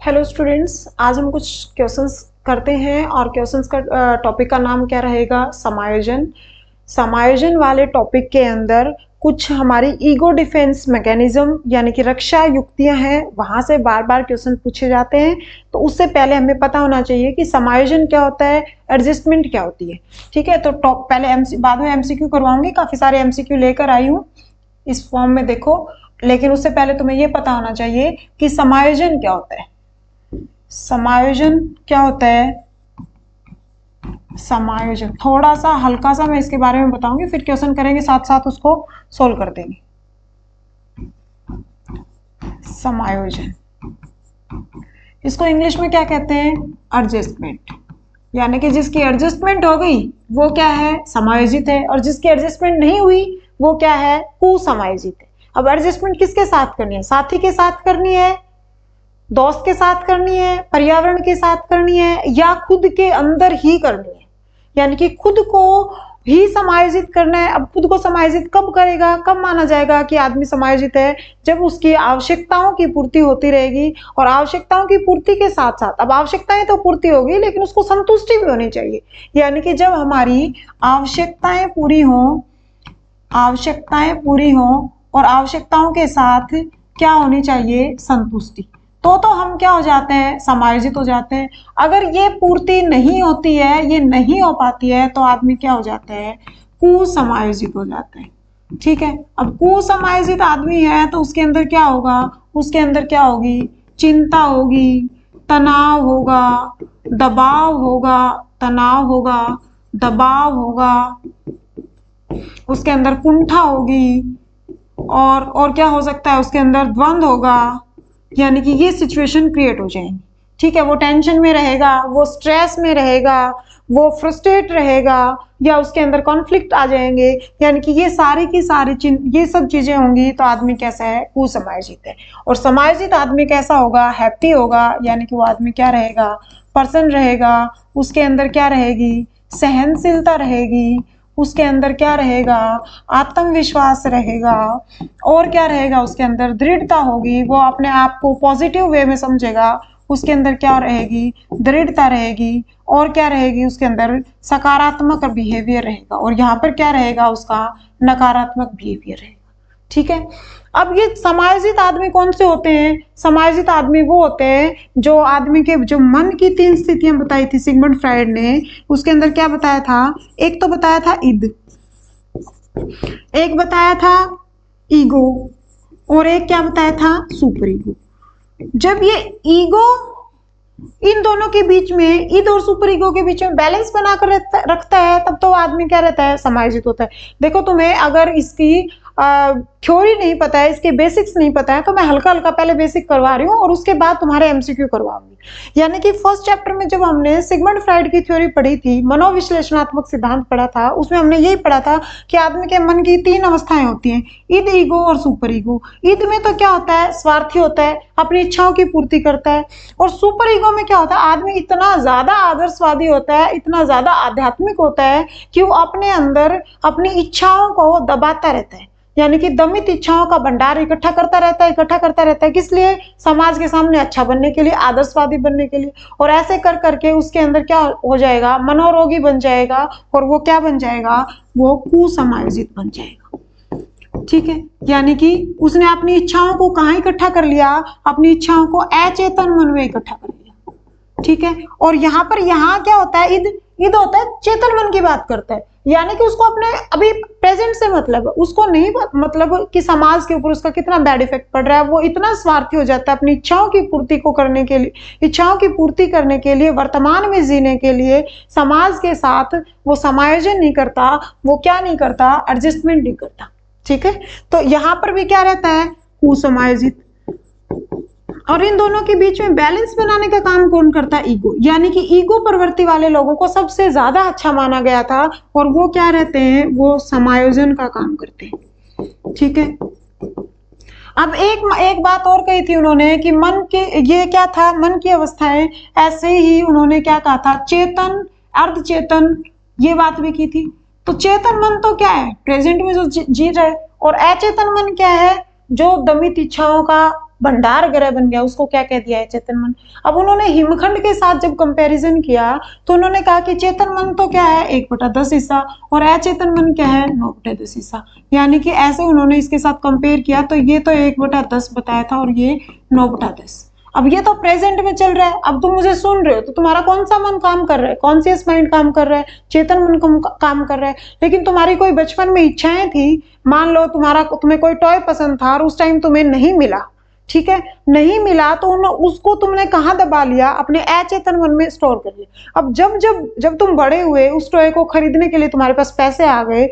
Hello students, आज हम कुछ क्वेश्चंस करते हैं और क्वेश्चंस का टॉपिक का नाम क्या रहेगा? समायोजन। समायोजन वाले टॉपिक के अंदर कुछ हमारी ईगो डिफेंस मैकेनिज्म यानी कि रक्षा युक्तियां हैं, वहां से बार बार क्वेश्चन पूछे जाते हैं। तो उससे पहले हमें पता होना चाहिए कि समायोजन क्या होता है, एडजस्टमेंट क्या होती है। ठीक है, तो पहले बाद में एमसीक्यू करवाऊंगी, काफी सारे एमसीक्यू लेकर आई हूँ इस फॉर्म में, देखो। लेकिन उससे पहले तुम्हें यह पता होना चाहिए कि समायोजन क्या होता है। समायोजन क्या होता है? समायोजन थोड़ा सा हल्का सा मैं इसके बारे में बताऊंगी, फिर क्वेश्चन करेंगे, साथ साथ उसको सोल्व कर देंगे। समायोजन, इसको इंग्लिश में क्या कहते हैं? एडजस्टमेंट। यानी कि जिसकी एडजस्टमेंट हो गई वो क्या है? समायोजित है। और जिसकी एडजस्टमेंट नहीं हुई वो क्या है? कुसमायोजित है। अब एडजस्टमेंट किसके साथ करनी है? साथी के साथ करनी है, दोस्त के साथ करनी है, पर्यावरण के साथ करनी है, या खुद के अंदर ही करनी है? यानी कि खुद को ही समायोजित करना है। अब खुद को समायोजित कब करेगा, कब माना जाएगा कि आदमी समायोजित है? जब उसकी आवश्यकताओं की पूर्ति होती रहेगी। और आवश्यकताओं की पूर्ति के साथ साथ, अब आवश्यकताएं तो पूर्ति होगी लेकिन उसको संतुष्टि भी होनी चाहिए। यानी कि जब हमारी आवश्यकताएं पूरी हों, आवश्यकताएं पूरी हों और आवश्यकताओं के साथ क्या होनी चाहिए? संतुष्टि। तो हम क्या हो जाते हैं? समायोजित हो जाते हैं। अगर ये पूर्ति नहीं होती है, ये नहीं हो पाती है, तो आदमी क्या हो जाता है? कुसमायोजित हो जाता है। ठीक है, अब कुसमायोजित आदमी है तो उसके अंदर क्या होगा? उसके अंदर क्या होगी? चिंता होगी, तनाव होगा, दबाव होगा, तनाव होगा, दबाव होगा, उसके अंदर कुंठा होगी, और क्या हो सकता है? उसके अंदर द्वंद्व होगा। यानी कि ये सिचुएशन क्रिएट हो जाएंगी। ठीक है, वो टेंशन में रहेगा, वो स्ट्रेस में रहेगा, वो फ्रस्ट्रेट रहेगा, या उसके अंदर कॉन्फ्लिक्ट आ जाएंगे। यानी कि ये सारी की सारी ये सब चीजें होंगी तो आदमी कैसा है? कुसमायोजित है। और समायोजित आदमी कैसा होगा? हैप्पी होगा। यानी कि वो आदमी क्या रहेगा? प्रसन्न रहेगा। उसके अंदर क्या रहेगी? सहनशीलता रहेगी। उसके अंदर क्या रहेगा? आत्मविश्वास रहेगा। और क्या रहेगा? उसके अंदर दृढ़ता होगी, वो अपने आप को पॉजिटिव वे में समझेगा। उसके अंदर क्या रहेगी? दृढ़ता रहेगी। और क्या रहेगी? उसके अंदर सकारात्मक बिहेवियर रहेगा। और यहाँ पर क्या रहेगा? उसका नकारात्मक बिहेवियर रहेगा। ठीक है, अब ये समायोजित आदमी कौन से होते हैं? समायोजित आदमी वो होते हैं जो आदमी के जो मन की 3 स्थितियां बताई थी सिगमंड फ्राइड ने। उसके अंदर क्या बताया था? एक तो बताया था इद, एक बताया था ईगो, और एक क्या बताया था? Super ego. जब ये ईगो इन दोनों के बीच में, ईद और सुपर ईगो के बीच में बैलेंस बनाकर रखता है, तब तो आदमी क्या रहता है? समायोजित होता है। देखो, तुम्हें अगर इसकी थ्योरी नहीं पता है, इसके बेसिक्स नहीं पता है, तो मैं हल्का हल्का पहले बेसिक करवा रही हूँ और उसके बाद तुम्हारे एमसीक्यू करवाऊंगी। यानी कि फर्स्ट चैप्टर में जब हमने सिगमंड फ्राइड की थ्योरी पढ़ी थी, मनोविश्लेषणात्मक सिद्धांत पढ़ा था, उसमें हमने यही पढ़ा था कि आदमी के मन की 3 अवस्थाएं होती हैं, ईद, ईगो और सुपर ईगो। ईद में तो क्या होता है? स्वार्थी होता है, अपनी इच्छाओं की पूर्ति करता है। और सुपर ईगो में क्या होता है? आदमी इतना ज्यादा आदर्शवादी होता है, इतना ज्यादा आध्यात्मिक होता है कि वो अपने अंदर अपनी इच्छाओं को दबाता रहता है। यानी कि दमित इच्छाओं का भंडार इकट्ठा करता रहता है, इकट्ठा करता रहता है। किस लिए? समाज के सामने अच्छा बनने के लिए, आदर्शवादी बनने के लिए। और ऐसे कर करके उसके अंदर क्या हो जाएगा? मनोरोगी बन जाएगा। और वो क्या बन जाएगा? वो कुसमायोजित बन जाएगा। ठीक है, यानी कि उसने अपनी इच्छाओं को कहाँ इकट्ठा कर लिया? अपनी इच्छाओं को अचेतन मन में इकट्ठा कर लिया। ठीक है, और यहाँ पर क्या होता है? ईद होता है चेतन मन की बात करता है। यानी कि उसको अपने अभी प्रेजेंट से मतलब, उसको नहीं मतलब कि समाज के ऊपर उसका कितना बैड इफेक्ट पड़ रहा है। वो इतना स्वार्थी हो जाता है अपनी इच्छाओं की पूर्ति को करने के लिए, इच्छाओं की पूर्ति करने के लिए, वर्तमान में जीने के लिए समाज के साथ वो समायोजन नहीं करता। वो क्या नहीं करता? एडजस्टमेंट नहीं करता। ठीक है, तो यहाँ पर भी क्या रहता है? कुसमायोजित। और इन दोनों के बीच में बैलेंस बनाने का काम कौन करता है? ईगो। यानी कि ईगो प्रवृत्ति वाले लोगों को सबसे ज्यादा अच्छा माना गया था, और वो क्या रहते हैं? वो समायोजन का काम करते हैं। ठीक है, अब एक बात और कही थी उन्होंने कि मन के, ये क्या था? मन की अवस्थाएं। ऐसे ही उन्होंने क्या कहा था? चेतन, अर्धचेतन, ये बात भी की थी। तो चेतन मन तो क्या है? प्रेजेंट में जो जी रहा है। और अचेतन मन क्या है? जो दमित इच्छाओं का भंडार ग्रह बन गया, उसको क्या कह दिया है? चेतन मन। अब उन्होंने हिमखंड के साथ जब कंपैरिजन किया तो उन्होंने कहा कि चेतन मन तो क्या है 1/10 हिस्सा और अचेतन मन क्या है 9/10 हिस्सा। यानी कि ऐसे उन्होंने इसके साथ कंपेयर किया तो ये तो 1/10 बताया था और ये 9/10। अब ये तो प्रेजेंट में चल रहा है, अब तुम मुझे सुन रहे हो तो तुम्हारा कौन सा मन काम कर रहा है? कॉन्शियस माइंड काम कर रहा है, चेतन मन काम कर रहा है। लेकिन तुम्हारी कोई बचपन में इच्छाएं थी, मान लो तुम्हें कोई टॉय पसंद था और उस टाइम तुम्हें नहीं मिला, ठीक है, नहीं मिला तो उसको तुमने कहाँ दबा लिया? अपने अचेतन मन में स्टोर कर लिया। अब जब जब जब तुम बड़े हुए, उस टॉय को खरीदने के लिए तुम्हारे पास पैसे आ गए,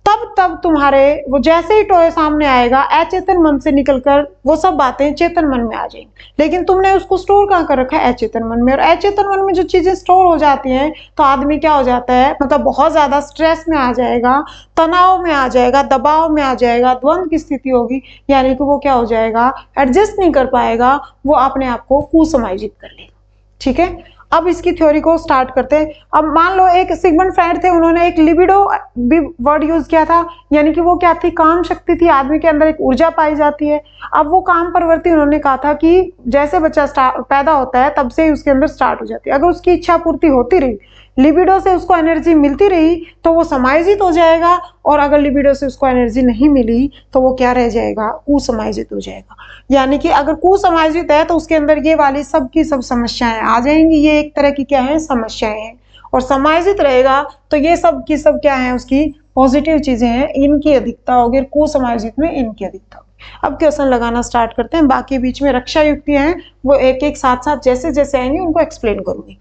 तब तुम्हारे वो जैसे ही टॉय सामने आएगा अचेतन मन से निकलकर वो सब बातें चेतन मन में आ जाएंगी। लेकिन तुमने उसको स्टोर कहाँ कर रखा है? अचेतन मन में। और अचेतन मन में जो चीजें स्टोर हो जाती हैं तो आदमी क्या हो जाता है, मतलब बहुत ज्यादा स्ट्रेस में आ जाएगा, तनाव में आ जाएगा, दबाव में आ जाएगा, द्वंद की स्थिति होगी। यानी कि वो क्या हो जाएगा, एडजस्ट नहीं कर पाएगा, वो अपने आप को कुसमायोजित कर लेगा। ठीक है, अब इसकी थ्योरी को स्टार्ट करते हैं। अब मान लो एक सिगमंड फ्रायड थे, उन्होंने एक लिबिडो भी वर्ड यूज किया था, यानी कि वो क्या थी? काम शक्ति थी, आदमी के अंदर एक ऊर्जा पाई जाती है। अब वो काम प्रवृत्ति उन्होंने कहा था कि जैसे बच्चा पैदा होता है तब से ही उसके अंदर स्टार्ट हो जाती है। अगर उसकी इच्छा पूर्ति होती रही, लिबिडो से उसको एनर्जी मिलती रही तो वो समायोजित हो जाएगा, और अगर लिबिडो से उसको एनर्जी नहीं मिली तो वो क्या रह जाएगा? कुसमायोजित हो जाएगा। यानी कि अगर कुसमायोजित है तो उसके अंदर ये वाली सब की सब समस्याएं आ जाएंगी। ये एक तरह की क्या है? समस्याएं हैं। और समायोजित रहेगा तो ये सब की सब क्या है? उसकी पॉजिटिव चीजें हैं, इनकी अधिकता होगी। कुसमायोजित में इनकी अधिकता होगी। अब क्वेश्चन लगाना स्टार्ट करते हैं। बाकी बीच में रक्षा युक्तियां हैं, वो एक एक साथ साथ जैसे जैसे आएंगे उनको एक्सप्लेन करूंगी।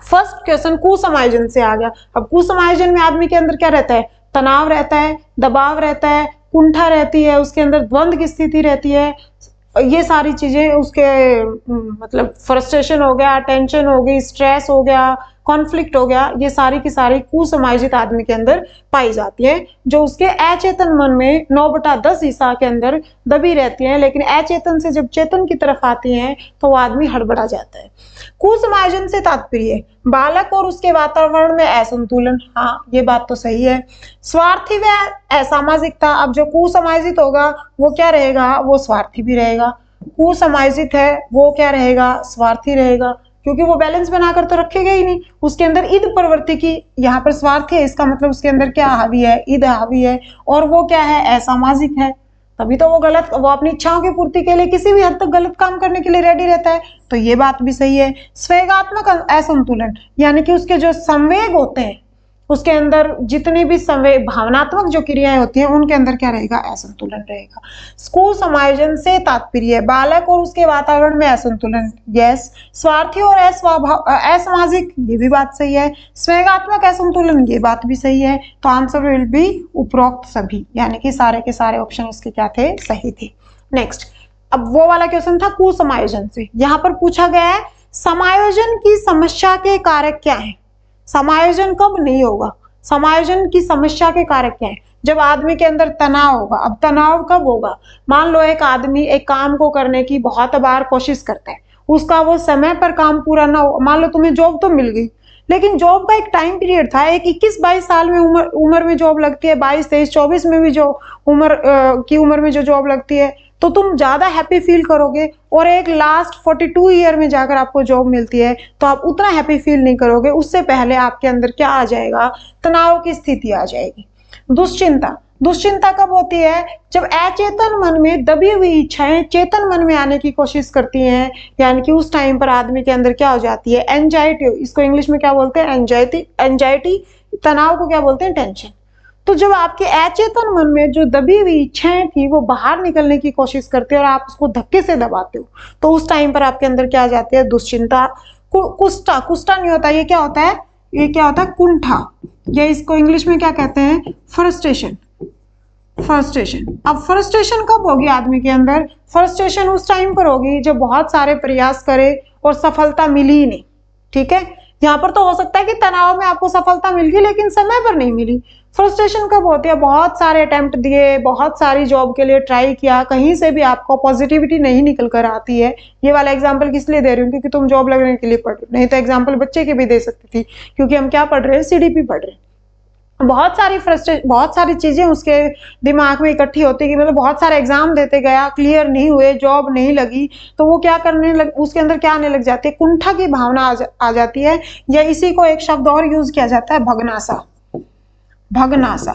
फर्स्ट क्वेश्चन कुसमायोजन से आ गया। अब कुसमायोजन में आदमी के अंदर क्या रहता है? तनाव रहता है, दबाव रहता है, कुंठा रहती है, उसके अंदर द्वंद की स्थिति रहती है। ये सारी चीजें उसके मतलब फ्रस्ट्रेशन हो गया, टेंशन हो गई, स्ट्रेस हो गया, कॉन्फ्लिक्ट हो गया, ये सारी की सारी कुसमायोजित आदमी के अंदर पाई जाती है, जो उसके अचेतन मन में 9/10 हिस्सा के अंदर दबी रहती है। लेकिन अचेतन से जब चेतन की तरफ आती है तो वो आदमी हड़बड़ा जाता है। कुसमायोजन से तात्पर्य बालक और उसके वातावरण में असंतुलन। हाँ, ये बात तो सही है। स्वार्थी व असामाजिकता। अब जो कुसमायोजित होगा वो क्या रहेगा? वो स्वार्थी भी रहेगा। कुसमायोजित है वो क्या रहेगा? स्वार्थी रहेगा, क्योंकि वो बैलेंस बनाकर तो रखेगा ही नहीं। उसके अंदर ईद प्रवृत्ति की, यहाँ पर स्वार्थी है, इसका मतलब उसके अंदर क्या हावी है? ईद हावी है। और वो क्या है? असामाजिक है। तभी तो वो अपनी इच्छाओं की पूर्ति के लिए किसी भी हद तक गलत काम करने के लिए रेडी रहता है। तो ये बात भी सही है। स्वेगात्मक असंतुलन, यानी कि उसके जो संवेग होते हैं, उसके अंदर जितनी भी संवेग भावनात्मक जो क्रियाएं होती हैं उनके अंदर क्या रहेगा? असंतुलन रहेगा। कुसमायोजन से तात्पर्य बालक और उसके वातावरण में असंतुलन। यस। स्वार्थी और असामाजिक, ये भी बात सही है। स्वेगात्मक असंतुलन, ये बात भी सही है। तो आंसर विल बी उपरोक्त सभी, यानी कि सारे के सारे ऑप्शन इसके क्या थे? सही थे। नेक्स्ट, अब वो वाला क्वेश्चन था कुसमायोजन से। यहाँ पर पूछा गया है समायोजन की समस्या के कारक क्या है? समायोजन कब नहीं होगा? समायोजन की समस्या के कारक क्या है? जब आदमी के अंदर तनाव होगा। अब तनाव कब होगा? मान लो एक आदमी एक काम को करने की बहुत बार कोशिश करता है, उसका वो समय पर काम पूरा ना हो। मान लो तुम्हें जॉब तो मिल गई, लेकिन जॉब का एक टाइम पीरियड था। एक 21-22 साल में उम्र में जॉब लगती है, 22-23-24 में भी जो उम्र में जो जॉब लगती है, तो तुम ज्यादा हैप्पी फील करोगे। और एक लास्ट 42 ईयर में जाकर आपको जॉब मिलती है तो आप उतना हैप्पी फील नहीं करोगे। उससे पहले आपके अंदर क्या आ जाएगा? तनाव की स्थिति आ जाएगी। दुश्चिंता। दुश्चिंता कब होती है? जब अचेतन मन में दबी हुई इच्छाएं चेतन मन में आने की कोशिश करती हैं, यानी कि उस टाइम पर आदमी के अंदर क्या हो जाती है? एंजाइटी। इसको इंग्लिश में क्या बोलते हैं? एंजाइटी। तनाव को क्या बोलते हैं? टेंशन। तो जब आपके अचेतन मन में जो दबी हुई इच्छाएं थी वो बाहर निकलने की कोशिश करते हैं और आप उसको धक्के से दबाते हो, तो उस टाइम पर आपके अंदर क्या आ जाती है? दुश्चिंता। कुष्ठा। कुष्ठा नहीं होता, ये क्या होता है? ये क्या होता है? कुंठा। या इसको इंग्लिश में क्या कहते हैं? फ्रस्ट्रेशन। फ्रस्ट्रेशन। अब फ्रस्ट्रेशन कब होगी आदमी के अंदर? फ्रस्ट्रेशन उस टाइम पर होगी जब बहुत सारे प्रयास करे और सफलता मिली ही नहीं। ठीक है, यहाँ पर तो हो सकता है कि तनाव में आपको सफलता मिल गई लेकिन समय पर नहीं मिली। फ्रस्ट्रेशन कब होती है? बहुत सारे अटेम्प्ट दिए, बहुत सारी जॉब के लिए ट्राई किया, कहीं से भी आपको पॉजिटिविटी नहीं निकल कर आती है। ये वाला एग्जांपल किस लिए दे रही हूँ? क्योंकि तुम जॉब लगने के लिए पढ़ रहे हो, नहीं तो एग्जांपल बच्चे के भी दे सकती थी, क्योंकि हम क्या पढ़ रहे हैं? CDP पढ़ रहे हैं। बहुत सारी चीजें उसके दिमाग में इकट्ठी होती कि मतलब बहुत सारे एग्जाम देते गया, क्लियर नहीं हुए, जॉब नहीं लगी, तो वो क्या करने लग, उसके अंदर क्या आने लग जाती है, कुंठा की भावना आ जाती है। या इसी को एक शब्द और यूज किया जाता है, भगनासा। भगनासा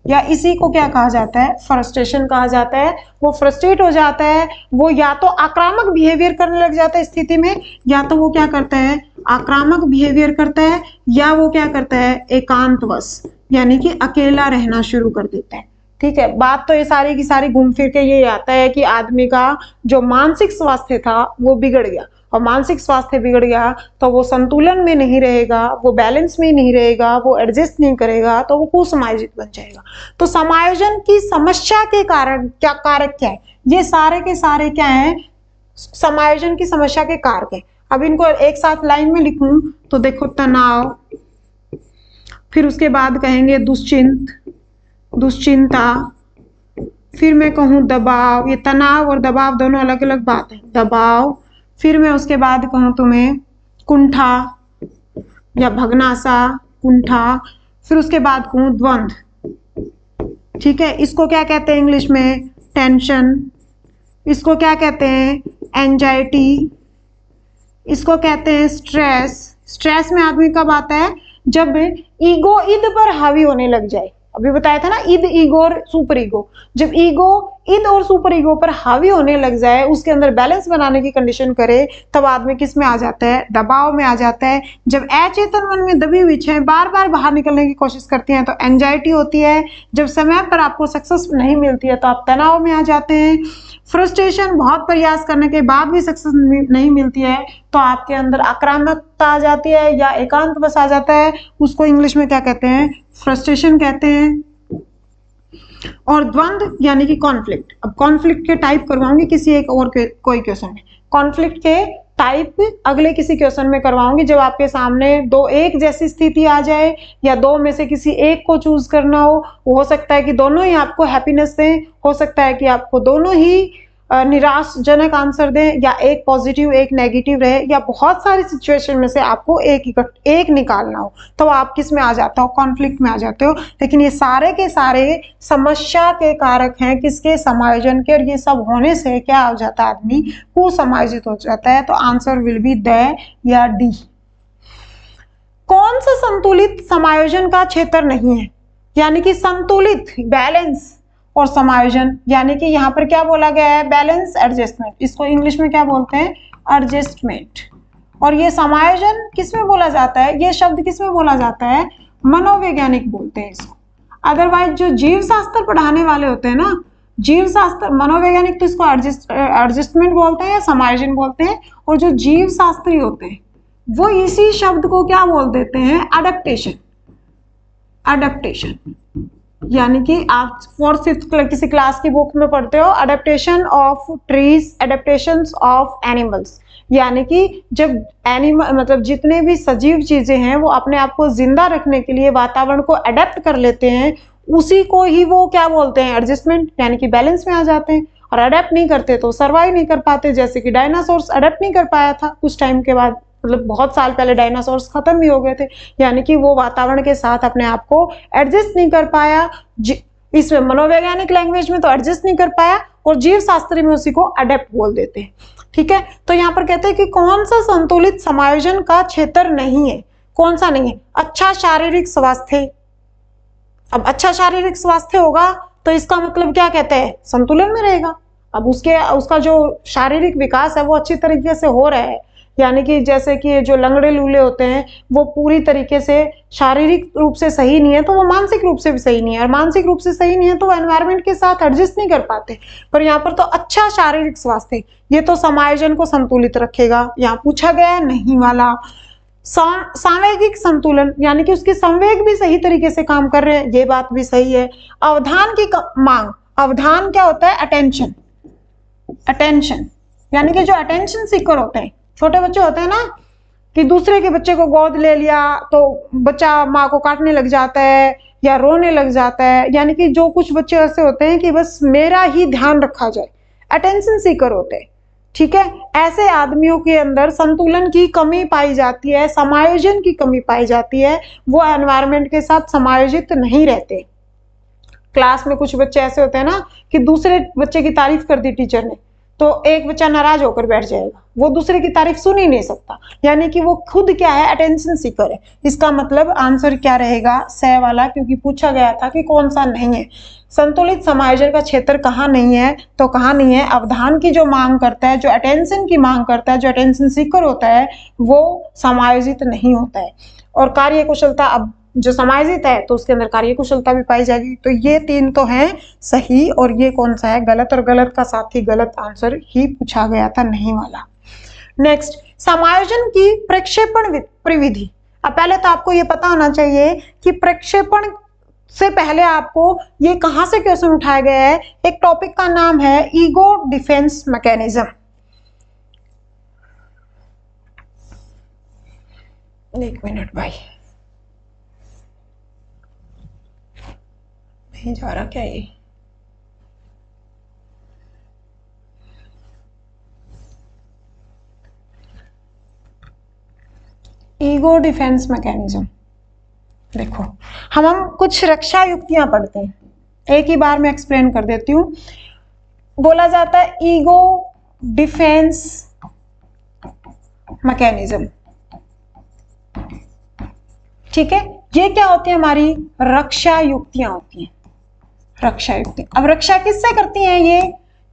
या इसी को क्या कहा जाता है, फ्रस्ट्रेशन कहा जाता है। वो फ्रस्ट्रेट हो जाता है, वो या तो आक्रामक बिहेवियर करने लग जाता है स्थिति में, या तो वो क्या करता है, आक्रामक बिहेवियर करता है, या वो क्या करता है, एकांतवश यानी कि अकेला रहना शुरू कर देता है। ठीक है, बात तो ये सारी की सारी घूम फिर के ये आता है कि आदमी का जो मानसिक स्वास्थ्य था वो बिगड़ गया, और मानसिक स्वास्थ्य बिगड़ गया तो वो संतुलन में नहीं रहेगा, वो बैलेंस में नहीं रहेगा, वो एडजस्ट नहीं करेगा, तो वो कुसमायोजित बन जाएगा। तो समायोजन की समस्या के कारण क्या कारक क्या है, ये सारे के सारे क्या है, समायोजन की समस्या के कारक है। अब इनको एक साथ लाइन में लिखूं तो देखो, तनाव, फिर उसके बाद कहेंगे दुश्चिंता, फिर मैं कहूं दबाव। ये तनाव और दबाव दोनों अलग अलग बात है, दबाव। फिर मैं उसके बाद कहूं तुम्हें कुंठा या भगनासा, कुंठा। फिर उसके बाद कहूं द्वंद्व। ठीक है, इसको क्या कहते हैं इंग्लिश में, टेंशन। इसको क्या कहते हैं, एंजाइटी। इसको कहते हैं स्ट्रेस। स्ट्रेस में आदमी कब आता है, जब ईगो ईद पर हावी होने लग जाए। अभी बताया था ना, ईद, ईगो और सुपर ईगो। जब ईगो ईद और सुपर ईगो पर हावी होने लग जाए, उसके अंदर बैलेंस बनाने की कंडीशन करे, तब आदमी किस में आ जाता है, दबाव में आ जाता है। जब अचेतन मन में दबी हुई इच्छाएं बार बार बाहर निकलने की कोशिश करती हैं तो एंजाइटी होती है। जब समय पर आपको सक्सेस नहीं मिलती है तो आप तनाव में आ जाते हैं। फ्रस्ट्रेशन, बहुत प्रयास करने के बाद भी सक्सेस नहीं मिलती है तो आपके अंदर आक्रामकता आ जाती है या एकांत बस आ जाता है। उसको इंग्लिश में क्या कहते हैं, फ्रस्ट्रेशन कहते हैं। और द्वंद्व यानी कि कॉन्फ्लिक्ट। अब कॉन्फ्लिक्ट के टाइप करवाऊंगी किसी एक और कोई क्वेश्चन में, कॉन्फ्लिक्ट के टाइप अगले किसी क्वेश्चन में करवाऊंगी। जब आपके सामने दो एक जैसी स्थिति आ जाए या दो में से किसी एक को चूज करना हो सकता है कि दोनों ही आपको हैप्पीनेस दें, हो सकता है कि आपको दोनों ही निराशजनक आंसर दें, या एक पॉजिटिव एक नेगेटिव रहे, या बहुत सारी सिचुएशन में से आपको एक निकालना हो, तो आप किस में आ जाते हो, कॉन्फ्लिक्ट में आ जाते हो। लेकिन ये सारे के सारे समस्या के कारक हैं, किसके, समायोजन के। और ये सब होने से क्या हो जाता है, आदमी कुसमायोजित हो जाता है। तो आंसर विल बी द या डी। कौन सा संतुलित समायोजन का क्षेत्र नहीं है, यानी कि संतुलित, बैलेंस और समायोजन, यानी कि यहाँ पर क्या बोला गया है, बैलेंस, एडजस्टमेंट। इसको इंग्लिश में क्या बोलते हैं, एडजस्टमेंट। और ये समायोजन किस में बोला जाता है, ये शब्द किस में बोला जाता है, मनोवैज्ञानिक बोलते हैं इसको। अदरवाइज जो जीव शास्त्र पढ़ाने वाले होते हैं ना, जीव शास्त्र, मनोवैज्ञानिक तो इसको एडजस्टमेंट बोलते हैं या समायोजन बोलते हैं, और जो जीव शास्त्री होते हैं वो इसी शब्द को क्या बोल देते हैं, अडेप्टेशन। अडेप्टेशन यानी कि आप 4th 5th किसी क्लास की बुक में पढ़ते हो, adaptation of trees, adaptation of animals. यानी कि जब एनिमल मतलब जितने भी सजीव चीजें हैं वो अपने आप को जिंदा रखने के लिए वातावरण को अडेप्ट कर लेते हैं, उसी को ही वो क्या बोलते हैं, एडजस्टमेंट, यानी कि बैलेंस में आ जाते हैं। और अडेप्ट नहीं करते तो सर्वाइव नहीं कर पाते। जैसे कि डायनासोर्स अडेप्ट नहीं कर पाया था, कुछ टाइम के बाद, मतलब बहुत साल पहले डायनासोर्स खत्म भी हो गए थे, यानी कि वो वातावरण के साथ अपने आप को एडजस्ट नहीं कर पाया। इसमें मनोवैज्ञानिक लैंग्वेज में तो एडजस्ट नहीं कर पाया, और जीव शास्त्री में उसी को अडेप्ट बोल देते हैं। ठीक है, तो यहाँ पर कहते हैं कि कौन सा संतुलित समायोजन का क्षेत्र नहीं है, कौन सा नहीं है, अच्छा शारीरिक स्वास्थ्य। अब अच्छा शारीरिक स्वास्थ्य होगा तो इसका मतलब क्या कहते हैं, संतुलन में रहेगा। अब उसका जो शारीरिक विकास है वो अच्छी तरीके से हो रहा है, यानी कि जैसे कि जो लंगड़े लूले होते हैं वो पूरी तरीके से शारीरिक रूप से सही नहीं है तो वो मानसिक रूप से भी सही नहीं है, और मानसिक रूप से सही नहीं है तो वो एनवायरनमेंट के साथ एडजस्ट नहीं कर पाते। पर यहाँ पर तो अच्छा शारीरिक स्वास्थ्य, ये तो समायोजन को संतुलित रखेगा। यहाँ पूछा गया है नहीं वाला। सांवेगिक संतुलन, यानी कि उसके संवेग भी सही तरीके से काम कर रहे हैं, ये बात भी सही है। अवधान की मांग, अवधान क्या होता है, अटेंशन। अटेंशन यानी कि जो अटेंशन सीकर होते हैं, छोटे बच्चे होते हैं ना, कि दूसरे के बच्चे को गोद ले लिया तो बच्चा माँ को काटने लग जाता है या रोने लग जाता है, यानी कि जो कुछ बच्चे ऐसे होते हैं कि बस मेरा ही ध्यान रखा जाए, अटेंशन सीकर होते हैं। ठीक है, ऐसे आदमियों के अंदर संतुलन की कमी पाई जाती है, समायोजन की कमी पाई जाती है, वो एनवायरनमेंट के साथ समायोजित नहीं रहते। क्लास में कुछ बच्चे ऐसे होते हैं ना कि दूसरे बच्चे की तारीफ कर दी टीचर ने तो एक बच्चा नाराज होकर बैठ जाएगा, वो दूसरे की तारीफ सुन ही नहीं सकता, यानी कि वो खुद क्या है, अटेंशन सीकर है। इसका मतलब आंसर क्या रहेगा, स वाला, क्योंकि पूछा गया था कि कौन सा नहीं है। संतुलित समायोजन का क्षेत्र कहाँ नहीं है, तो कहाँ नहीं है, अवधान की जो मांग करता है, जो अटेंशन की मांग करता है, जो अटेंशन सीकर होता है, वो समायोजित नहीं होता है। और कार्य कुशलता, अब जो समायोजित है तो उसके अंदर कार्य कुशलता भी पाई जाएगी। तो ये तीन तो हैं सही, और ये कौन सा है गलत, और गलत का साथ ही गलत आंसर ही पूछा गया था, नहीं वाला। नेक्स्ट, समायोजन की प्रक्षेपण प्रविधि। अब पहले तो आपको ये पता होना चाहिए कि प्रक्षेपण से पहले आपको ये कहां से क्वेश्चन उठाया गया है। एक टॉपिक का नाम है ईगो डिफेंस मैकेनिज्म। एक मिनट भाई, नहीं जा रहा क्या ये? Ego defence mechanism. देखो, हम कुछ रक्षा युक्तियां पढ़ते हैं, एक ही बार में एक्सप्लेन कर देती हूं। बोला जाता है ईगो डिफेंस मैकेनिज्म, ठीक है। ये क्या होती है, हमारी रक्षा युक्तियां होती हैं, रक्षा युक्ति। अब रक्षा किससे करती हैं ये,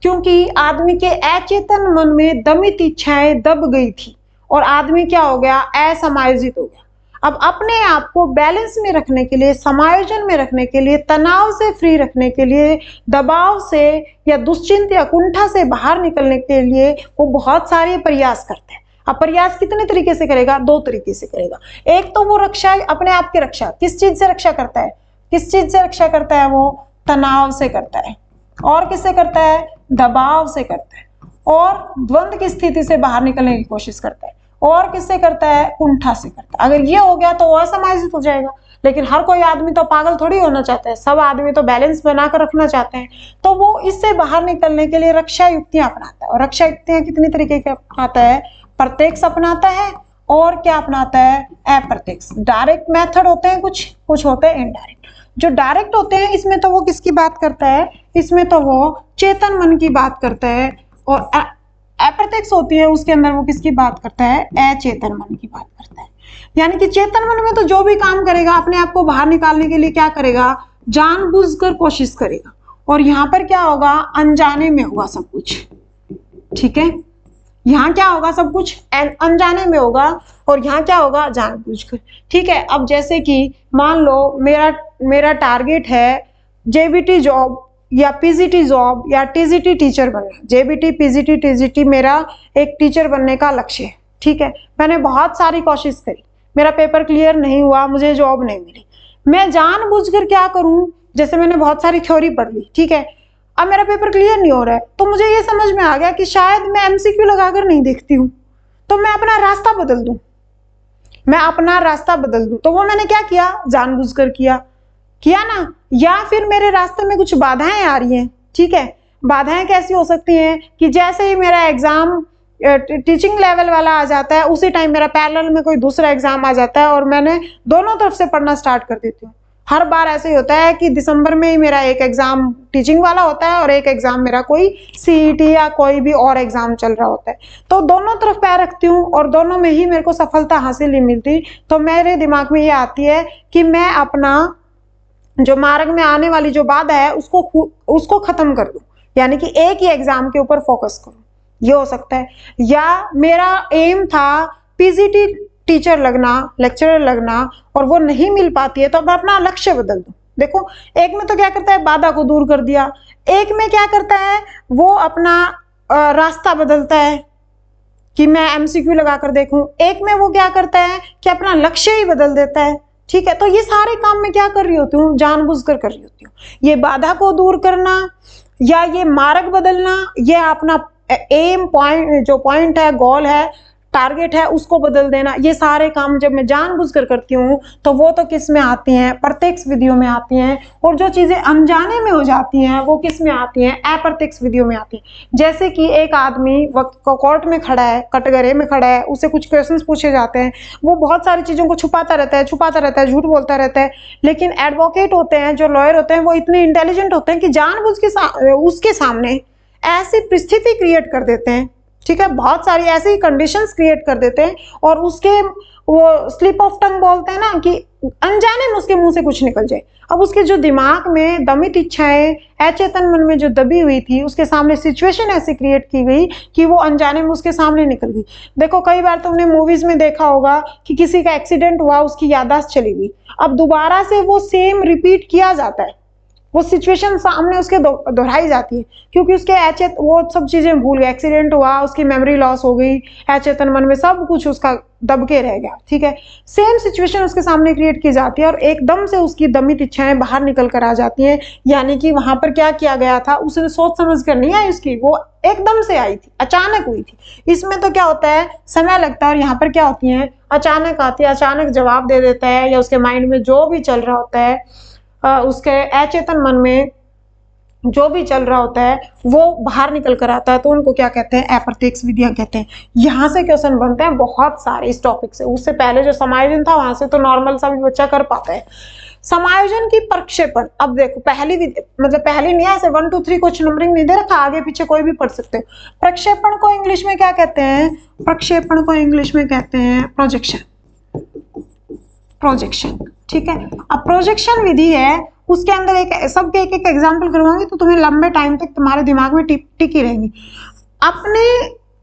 क्योंकि आदमी के अचेतन मन में दमित इच्छाएं दब गई थी और आदमी क्या हो गया, असमायोजित हो गया। अब अपने आप को बैलेंस में रखने के लिए, समायोजन में रखने के लिए, तनाव से फ्री रखने के लिए, दबाव से या दुश्चिंता या कुंठा से बाहर निकलने के लिए वो बहुत सारे प्रयास करते हैं। अब प्रयास कितने तरीके से करेगा, दो तरीके से करेगा। एक तो वो रक्षा, अपने आप की रक्षा, किस चीज से रक्षा करता है, किस चीज से रक्षा करता है, वो तनाव से करता है। और किससे करता है, दबाव से करता है। और द्वंद्व की स्थिति से बाहर निकलने की कोशिश करता है। और किससे करता है, कुंठा से करता है। अगर ये हो गया तो असमायोजित हो जाएगा। लेकिन हर कोई आदमी तो पागल थोड़ी होना चाहता है, सब आदमी तो बैलेंस बनाकर रखना चाहते हैं। तो वो इससे बाहर निकलने के लिए रक्षा युक्तियां अपनाता है। और रक्षा युक्तियां कितनी तरीके की अपनाता है, प्रत्यक्ष अपनाता है, और क्या अपनाता है, अप्रत्यक्ष। डायरेक्ट मेथड होते हैं कुछ, कुछ होते हैं इनडायरेक्ट। जो डायरेक्ट होते हैं इसमें तो वो किसकी बात करता है, इसमें तो वो चेतन मन की बात करता है। और अप्रत्यक्ष होती है उसके अंदर वो किसकी बात करता है, अचेतन मन की बात करता है। यानी कि चेतन मन में तो जो भी काम करेगा अपने आप को बाहर निकालने के लिए क्या करेगा, जानबूझकर कोशिश करेगा। और यहाँ पर क्या होगा, अनजाने में होगा सब कुछ, ठीक है। यहाँ क्या होगा, सब कुछ अनजाने में होगा, और यहाँ क्या होगा, जानबूझकर, ठीक है। अब जैसे कि मान लो मेरा टारगेट है जेबीटी जॉब या पीजीटी जॉब या टीजीटी टीचर बनना। जेबीटी, पीजीटी, टीजीटी मेरा एक टीचर बनने का लक्ष्य है, ठीक है। मैंने बहुत सारी कोशिश करी, मेरा पेपर क्लियर नहीं हुआ, मुझे जॉब नहीं मिली। मैं जानबूझकर क्या करूं, जैसे मैंने बहुत सारी थ्योरी पढ़ ली, ठीक है। अब मेरा पेपर क्लियर नहीं हो रहा है, तो मुझे ये समझ में आ गया कि शायद मैं एमसीक्यू लगाकर नहीं देखती हूँ, तो मैं अपना रास्ता बदल दूं, मैं अपना रास्ता बदल दूं। तो वो मैंने क्या किया, जानबूझकर किया ना। या फिर मेरे रास्ते में कुछ बाधाएं आ रही हैं, ठीक है। बाधाएं कैसी हो सकती हैं कि जैसे ही मेरा एग्जाम टीचिंग लेवल वाला आ जाता है, उसी टाइम मेरा पैरेलल में कोई दूसरा एग्जाम आ जाता है और मैंने दोनों तरफ से पढ़ना स्टार्ट कर देती हूँ। हर बार ऐसे ही होता है कि दिसंबर में ही मेरा एक एग्जाम टीचिंग वाला होता है और एक एग्जाम मेरा कोई सीईटी या कोई भी और एग्जाम चल रहा होता है। तो दोनों तरफ पैर रखती हूँ और दोनों में ही मेरे को सफलता हासिल नहीं मिलती। तो मेरे दिमाग में ये आती है कि मैं अपना जो मार्ग में आने वाली जो बाधा है उसको खत्म कर दूं, यानी कि एक ही एग्जाम के ऊपर फोकस करूं, ये हो सकता है। या मेरा एम था पीजीटी टीचर लगना, लेक्चरर लगना, और वो नहीं मिल पाती है तो मैं अपना लक्ष्य बदल दूं। देखो, एक में तो क्या करता है, बाधा को दूर कर दिया, एक में क्या करता है, वो अपना रास्ता बदलता है कि मैं एमसीक्यू लगाकर देखूं। एक में वो क्या करता है कि अपना लक्ष्य ही बदल देता है, ठीक है। तो ये सारे काम मैं क्या कर रही होती हूँ, जानबूझकर कर रही होती हूँ। ये बाधा को दूर करना या ये मार्ग बदलना, ये अपना एम पॉइंट, जो पॉइंट है, गोल है, टारगेट है उसको बदल देना, ये सारे काम जब मैं जानबूझकर करती हूँ तो वो तो किस में आती हैं, प्रत्यक्ष विधियों में आती हैं। और जो चीजें अनजाने में हो जाती हैं वो किस में आती हैं, अप्रत्यक्ष विधियों में आती हैं। जैसे कि एक आदमी कोर्ट में खड़ा है, कटघरे में खड़ा है, उससे कुछ क्वेश्चंस पूछे जाते हैं, वो बहुत सारी चीजों को छुपाता रहता है, झूठ बोलता रहता है। लेकिन एडवोकेट होते हैं, जो लॉयर होते हैं, वो इतने इंटेलिजेंट होते हैं कि जानबूझ के उसके सामने ऐसी परिस्थिति क्रिएट कर देते हैं, ठीक है, बहुत सारी ऐसी कंडीशंस क्रिएट कर देते हैं और उसके वो स्लिप ऑफ टंग बोलते हैं ना, कि अनजाने में उसके मुंह से कुछ निकल जाए। अब उसके जो दिमाग में दमित इच्छाएं, अचेतन मन में जो दबी हुई थी, उसके सामने सिचुएशन ऐसी क्रिएट की गई कि वो अनजाने में उसके सामने निकल गई। देखो कई बार तुमने मूवीज में देखा होगा कि किसी का एक्सीडेंट हुआ, उसकी याददाश्त चली गई, अब दोबारा से वो सेम रिपीट किया जाता है, वो सिचुएशन सामने उसके दोहराई जाती है, क्योंकि उसके वो सब चीजें भूल गया, एक्सीडेंट हुआ, उसकी मेमोरी लॉस हो गई, अचेतन मन में सब कुछ उसका दब के रह गया, ठीक है। सेम सिचुएशन उसके सामने क्रिएट की जाती है और एकदम से उसकी दमित इच्छाएं बाहर निकल कर आ जाती हैं। यानी कि वहां पर क्या किया गया था, उसने सोच समझ कर नहीं आई, उसकी वो एकदम से आई थी, अचानक हुई थी। इसमें तो क्या होता है, समय लगता है, और यहाँ पर क्या होती है, अचानक आती है, अचानक जवाब दे देता है, या उसके माइंड में जो भी चल रहा होता है, उसके अचेतन मन में जो भी चल रहा होता है वो बाहर निकल कर आता है, तो उनको क्या कहते हैं, अप्रत्यक्ष विधियां कहते हैं। यहाँ से क्वेश्चन बनते हैं बहुत सारे इस टॉपिक से। उससे पहले जो समायोजन था वहां से तो नॉर्मल सा भी बच्चा कर पाता है। समायोजन की प्रक्षेपण, अब देखो पहली मतलब पहली नहीं, ऐसे 1 2 3 कुछ नंबरिंग नहीं दे रखा, आगे पीछे कोई भी पढ़ सकते हो। प्रक्षेपण को इंग्लिश में क्या कहते हैं, प्रक्षेपण को इंग्लिश में कहते हैं प्रोजेक्शन, प्रोजेक्शन, ठीक है। अब प्रोजेक्शन विधि है, उसके अंदर सबके एक एग्जाम्पल करवाऊंगी तो तुम्हें लंबे टाइम तक तुम्हारे दिमाग में टिकी रहेंगी। अपने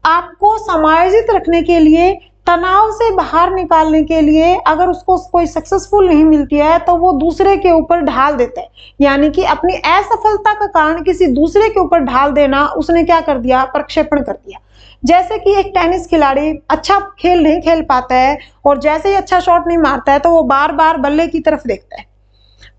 आप को समायोजित रखने के लिए, तनाव से बाहर निकालने के लिए, अगर उसको कोई सक्सेसफुल नहीं मिलती है तो वो दूसरे के ऊपर ढाल देता है। यानी कि अपनी असफलता का कारण किसी दूसरे के ऊपर ढाल देना, उसने क्या कर दिया, प्रक्षेपण कर दिया। जैसे कि एक टेनिस खिलाड़ी अच्छा खेल नहीं खेल पाता है और जैसे ही अच्छा शॉट नहीं मारता है तो वो बार बार बल्ले की तरफ देखता है,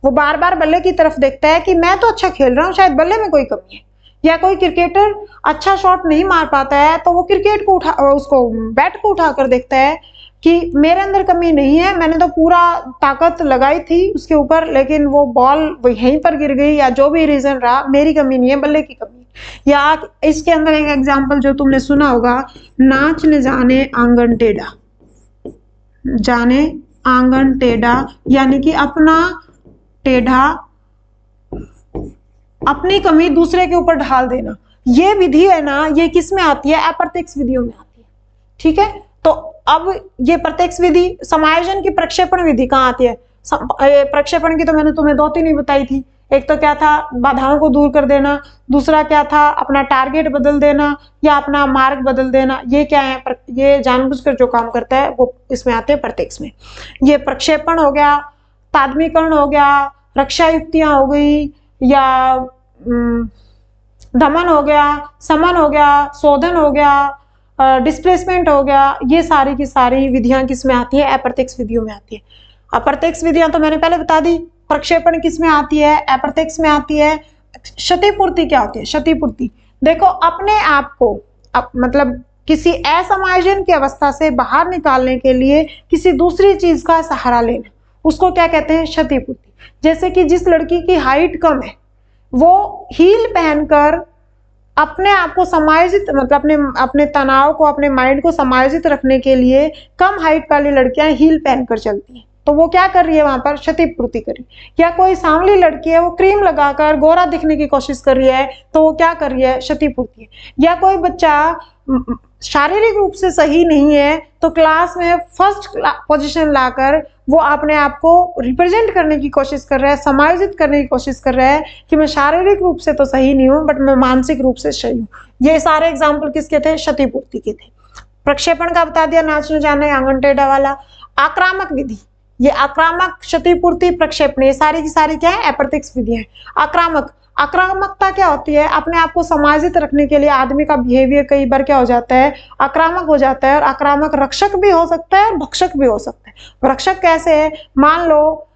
वो बार बार बल्ले की तरफ देखता है कि मैं तो अच्छा खेल रहा हूँ, शायद बल्ले में कोई कमी है। या कोई क्रिकेटर अच्छा शॉट नहीं मार पाता है तो वो क्रिकेट को उसको बैट को उठाकर देखता है कि मेरे अंदर कमी नहीं है, मैंने तो पूरा ताकत लगाई थी उसके ऊपर, लेकिन वो बॉल यहीं पर गिर गई, या जो भी रीजन रहा, मेरी कमी नहीं है, बल्ले की कमी। या इसके अंदर एक एग्जांपल जो तुमने सुना होगा, नाच न जाने आंगन टेढ़ा, जाने आंगन टेढ़ा, यानी कि अपना टेढ़ा, अपनी कमी दूसरे के ऊपर ढाल देना। ये विधि है ना, ये किस में आती है, अप्रत्यक्ष विधियों में आती है, ठीक है। तो अब ये प्रत्यक्ष विधि, समायोजन की प्रक्षेपण विधि कहाँ आती है, प्रक्षेपण की तो मैंने तुम्हें 2 3 ही बताई थी। एक तो क्या था, बाधाओं को दूर कर देना, दूसरा क्या था, अपना टारगेट बदल देना या अपना मार्ग बदल देना। ये क्या है, ये जानबूझकर जो काम करता है वो इसमें आते हैं प्रत्यक्ष में। ये प्रक्षेपण हो गया, तादमीकरण हो गया, रक्षा युक्तियां हो गई, या दमन हो गया, समन हो गया, शोधन हो गया, डिस्प्लेसमेंट हो गया। ये सारी की सारी विधियां किस में आती है, अप्रत्यक्ष विधियों में आती है। अप्रत्यक्ष विधियां तो मैंने पहले बता दी। प्रक्षेपण किस में आती है, अप्रत्यक्ष में आती है। क्षतिपूर्ति क्या होती है, क्षतिपूर्ति देखो, अपने आप को मतलब किसी असमायोजन की अवस्था से बाहर निकालने के लिए किसी दूसरी चीज का सहारा लेना, उसको क्या कहते हैं, क्षतिपूर्ति। जैसे कि जिस लड़की की हाइट कम है वो हील पहनकर अपने आप को समायोजित, मतलब अपने तनाव को, अपने माइंड को समायोजित रखने के लिए कम हाइट वाली लड़कियां हील पहनकर चलती हैं, तो वो क्या कर रही है, वहां पर क्षतिपूर्ति कर रही है। या कोई सांवली लड़की है, वो क्रीम लगाकर गोरा दिखने की कोशिश कर रही है, तो वो क्या कर रही है, क्षतिपूर्ति है। या कोई बच्चा शारीरिक रूप से सही नहीं है तो क्लास में फर्स्ट पोजीशन लाकर वो अपने आप को रिप्रेजेंट करने की कोशिश कर रहा है, समायोजित करने की कोशिश कर रहा है कि मैं शारीरिक रूप से तो सही नहीं हूं बट मैं मानसिक रूप से सही हूँ। ये सारे एग्जाम्पल किसके थे, क्षतिपूर्ति के थे। प्रक्षेपण का बता दिया, नाच न जाने आंगन टेढ़ा वाला। आक्रामक विधि, ये आक्रामक, क्षतिपूर्ति, प्रक्षेपण, ये सारी की सारी क्या है, अप्रत्यक्ष विधि है। आक्रामक, आक्रामकता क्या होती है, अपने आप को समायोजित रखने के लिए आदमी का बिहेवियर कई बार क्या हो जाता है, आक्रामक हो जाता है। और आक्रामक रक्षक भी हो सकता है और भक्षक भी हो सकता है। रक्षक कैसे है, मान लो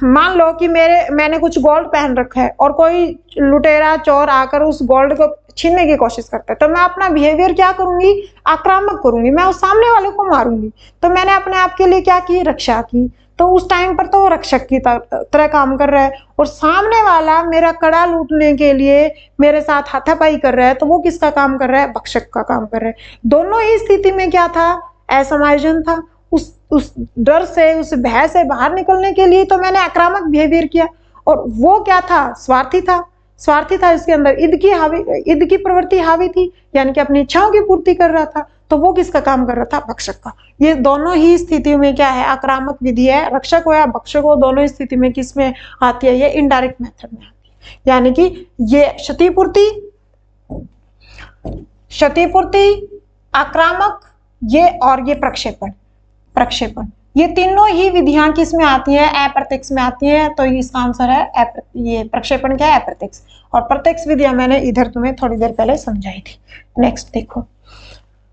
मान लो कि मैंने कुछ गोल्ड पहन रखा है और कोई लुटेरा चोर आकर उस गोल्ड को छीनने की कोशिश करता है, तो मैं अपना बिहेवियर क्या करूंगी, आक्रामक करूंगी, मैं उस सामने वाले को मारूंगी। तो मैंने अपने आप के लिए क्या की, रक्षा की। तो उस टाइम पर तो वो रक्षक की तरह काम कर रहा है, और सामने वाला मेरा कड़ा लूटने के लिए मेरे साथ हाथापाई कर रहा है, तो वो किसका काम कर रहा है, भक्षक का काम कर रहा है। दोनों ही स्थिति में क्या था, असमायोजन था। उस डर से, उस भय से बाहर निकलने के लिए तो मैंने आक्रामक बिहेवियर किया, और वो क्या था, स्वार्थी था। स्वार्थी था, इसके अंदर ईद की प्रवृत्ति हावी थी, यानी कि अपनी इच्छाओं की पूर्ति कर रहा था। तो वो किसका काम कर रहा था, भक्षक का। ये दोनों ही स्थितियों में क्या है, आक्रामक विधि है। रक्षक हो या भक्षक हो, दोनों ही स्थिति में किस में आती है, ये इनडायरेक्ट मेथड में आती है। यानी कि ये क्षतिपूर्ति, आक्रामक, ये और ये प्रक्षेपण, ये तीनों ही विधियां किस में आती हैं, अप्रत्यक्ष में आती हैं। तो इसका आंसर है ये प्रक्षेपण क्या है, अप्रत्यक्ष। और प्रत्यक्ष विधियां मैंने इधर तुम्हें थोड़ी देर पहले समझाई थी। नेक्स्ट देखो,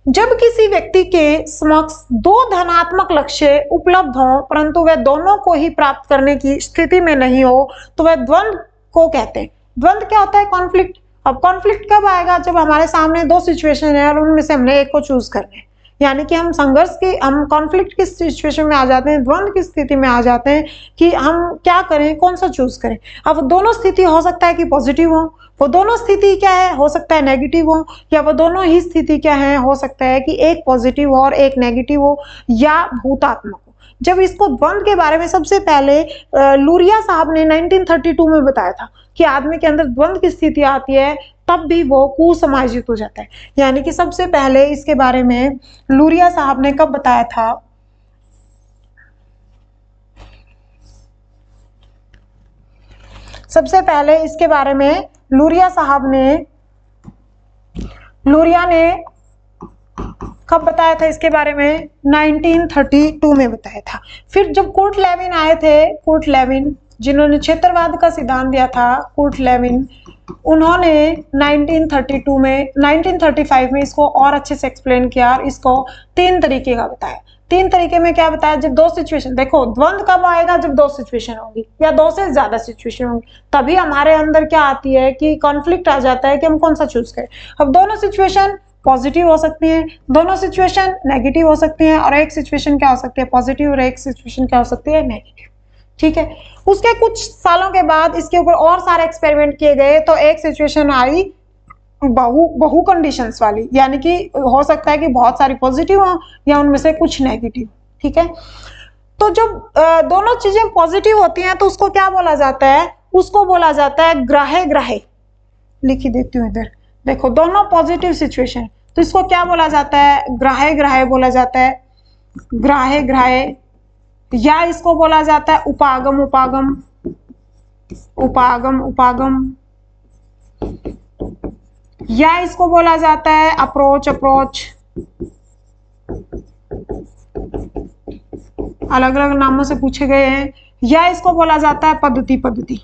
जब किसी व्यक्ति के समक्ष दो धनात्मक लक्ष्य उपलब्ध हो परंतु वह दोनों को ही प्राप्त करने की स्थिति में नहीं हो, तो वह द्वंद्व को कहते हैं। द्वंद्व क्या होता है, कॉन्फ्लिक्ट। अब कॉन्फ्लिक्ट कब आएगा, जब हमारे सामने दो सिचुएशन है और उनमें से हमने एक को चूज करना है। यानी कि हम कॉन्फ्लिक्ट की सिचुएशन में आ जाते हैं, द्वंद्व की स्थिति में आ जाते हैं कि हम क्या करें, कौन सा चूज करें। अब दोनों स्थिति हो सकता है कि पॉजिटिव हो, वो दोनों स्थिति क्या है, हो सकता है नेगेटिव हो, या वो दोनों ही स्थिति क्या है, हो सकता है कि एक पॉजिटिव हो और एक नेगेटिव हो, या भूतात्मक हो। जब इसको द्वंद्व के बारे में सबसे पहले लूरिया साहब ने 1932 में बताया था कि आदमी के अंदर द्वंद्व की स्थिति आती है, तब भी वो कुसमायोजित हो जाता है। यानी कि सबसे पहले इसके बारे में लूरिया साहब ने कब बताया था, सबसे पहले इसके बारे में लूरिया ने कब बताया था इसके बारे में, 1932 में बताया था। फिर जब कुर्ट लेविन आए थे, जिन्होंने क्षेत्रवाद का सिद्धांत दिया था, कुर्ट लेविन, उन्होंने 1935 में इसको और अच्छे से एक्सप्लेन किया और इसको 3 तरीके का बताया। 3 तरीके में क्या बताया, जब दो सिचुएशन, देखो द्वंद्व कब आएगा, जब 2 सिचुएशन होंगी या 2 से ज्यादा सिचुएशन होंगी, तभी हमारे अंदर क्या आती है कि कॉन्फ्लिक्ट आ जाता है कि हम कौन सा चूज करें। अब दोनों सिचुएशन पॉजिटिव हो सकती है, दोनों सिचुएशन नेगेटिव हो सकती हैं, और एक सिचुएशन क्या हो सकती है, पॉजिटिव, और एक सिचुएशन क्या हो सकती है, नेगेटिव। ठीक है। उसके कुछ सालों के बाद इसके ऊपर और सारे एक्सपेरिमेंट किए गए, तो एक सिचुएशन आई बहु कंडीशंस वाली, यानी कि हो सकता है कि बहुत सारी पॉजिटिव हो या उनमें से कुछ नेगेटिव। ठीक है। तो जब दोनों चीजें पॉजिटिव होती हैं तो उसको क्या बोला जाता है, उसको बोला जाता है ग्राह्य। लिखी देती हूँ इधर, देखो दोनों पॉजिटिव सिचुएशन, तो इसको क्या बोला जाता है, ग्राह्य बोला जाता है, ग्राह्य, या इसको बोला जाता है उपागम, या इसको बोला जाता है अप्रोच, अलग अलग नामों से पूछे गए हैं, या इसको बोला जाता है पद्धति।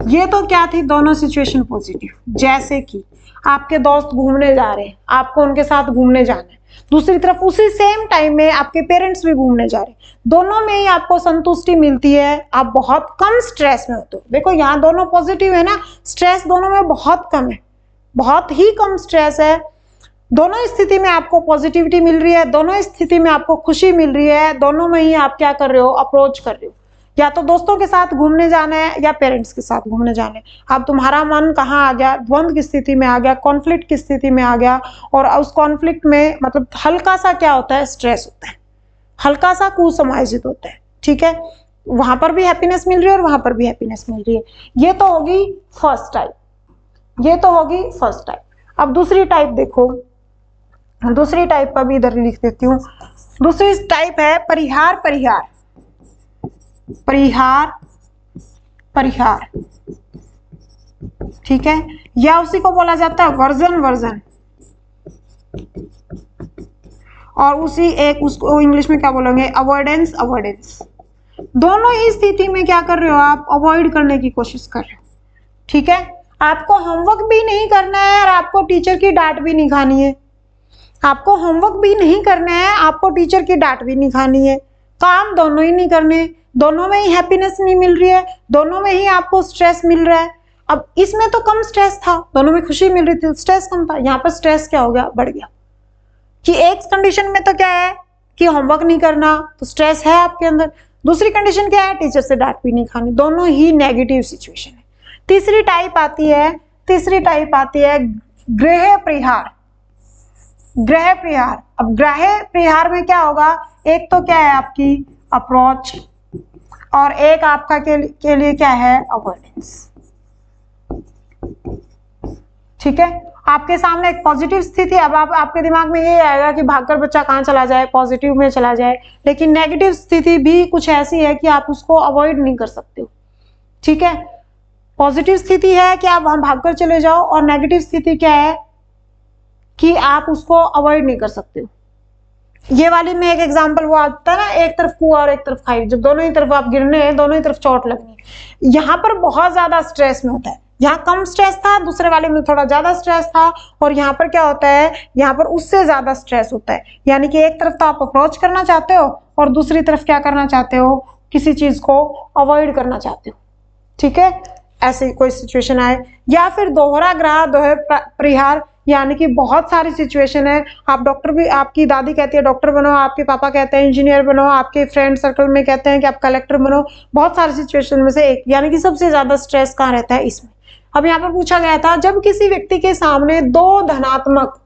ये तो क्या थी, दोनों सिचुएशन पॉजिटिव। जैसे कि आपके दोस्त घूमने जा रहे हैं, आपको उनके साथ घूमने जाना है, दूसरी तरफ उसी सेम टाइम में आपके पेरेंट्स भी घूमने जा रहे हैं, दोनों में ही आपको संतुष्टि मिलती है, आप बहुत कम स्ट्रेस में होते हो। देखो यहाँ दोनों पॉजिटिव है ना, स्ट्रेस दोनों में बहुत कम है, बहुत ही कम स्ट्रेस है। दोनों स्थिति में आपको पॉजिटिविटी मिल रही है, दोनों स्थिति में आपको खुशी मिल रही है, दोनों में ही आप क्या कर रहे हो, अप्रोच कर रहे हो। या तो दोस्तों के साथ घूमने जाना है या पेरेंट्स के साथ घूमने जाना है। अब तुम्हारा मन कहाँ आ गया, द्वंद्व की स्थिति में आ गया, कॉन्फ्लिक्ट की स्थिति में आ गया, और उस कॉन्फ्लिक्ट में मतलब हल्का सा क्या होता है, स्ट्रेस होता है, हल्का सा कुसमायोजित होता है। ठीक है। वहां पर भी हैप्पीनेस मिल रही है और वहां पर भी हैप्पीनेस मिल रही है। ये तो होगी फर्स्ट टाइप। अब दूसरी टाइप देखो, दूसरी टाइप का भी इधर लिख देती हूँ। दूसरी टाइप है परिहार। ठीक है। या उसी को बोला जाता है वर्जन, और उसी एक उसको इंग्लिश में क्या बोलेंगे, अवॉइडेंस। दोनों ही स्थिति में क्या कर रहे हो, आप अवॉइड करने की कोशिश कर रहे हो। ठीक है। आपको होमवर्क भी नहीं करना है और आपको टीचर की डांट भी नहीं खानी है, आपको होमवर्क भी नहीं करना है, आपको टीचर की डांट भी नहीं खानी है, काम दोनों ही नहीं करने, दोनों में ही हैप्पीनेस नहीं मिल रही है, दोनों में ही आपको स्ट्रेस मिल रहा है। अब इसमें तो कम स्ट्रेस था, दोनों में खुशी मिल रही थी, स्ट्रेस कम था। यहाँ पर स्ट्रेस क्या हो गया, बढ़ गया। कि एक कंडीशन में तो क्या है कि होमवर्क नहीं करना, तो स्ट्रेस है आपके अंदर। दूसरी कंडीशन क्या है, टीचर से डांट भी नहीं खानी। दोनों ही नेगेटिव सिचुएशन है। तीसरी टाइप आती है गृह प्रहार। गृह प्रहार, अब गृह प्रहार में क्या होगा, एक तो क्या है आपकी अप्रोच, और एक आपका के लिए क्या है, अवॉइडेंस। ठीक है, आपके सामने एक पॉजिटिव स्थिति, अब आपके दिमाग में ये आएगा कि भागकर बच्चा कहाँ चला जाए, पॉजिटिव में चला जाए। लेकिन नेगेटिव स्थिति भी कुछ ऐसी है कि आप उसको अवॉइड नहीं कर सकते हो। ठीक है, पॉजिटिव स्थिति है कि आप वहां भागकर चले जाओ, और नेगेटिव स्थिति क्या है कि आप उसको अवॉइड नहीं कर सकते हो। ये वाली में एक एग्जांपल वो आता है ना, एक तरफ कुआं और एक तरफ खाई, जब दोनों ही तरफ आप गिरने हैं, दोनों ही तरफ चोट लगनी है। यहाँ पर बहुत ज्यादा स्ट्रेस में होता है, यहाँ कम स्ट्रेस था, दूसरे वाले में थोड़ा ज्यादा स्ट्रेस था, और यहाँ पर क्या होता है, यहाँ पर उससे ज्यादा स्ट्रेस होता है। यानी कि एक तरफ तो आप अप्रोच करना चाहते हो, और दूसरी तरफ क्या करना चाहते हो, किसी चीज को अवॉइड करना चाहते हो। ठीक है, ऐसी कोई सिचुएशन आए। या फिर दोहरा ग्रह प्रहार, यानी कि बहुत सारी सिचुएशन है। आप डॉक्टर भी, आपकी दादी कहती है डॉक्टर बनो, आपके पापा कहते हैं इंजीनियर बनो, आपके फ्रेंड सर्कल में कहते हैं कि आप कलेक्टर बनो। बहुत सारी सिचुएशन में से एक, यानी कि सबसे ज्यादा स्ट्रेस कहाँ रहता है, इसमें। अब यहाँ पर पूछा गया था, जब किसी व्यक्ति के सामने दो धनात्मक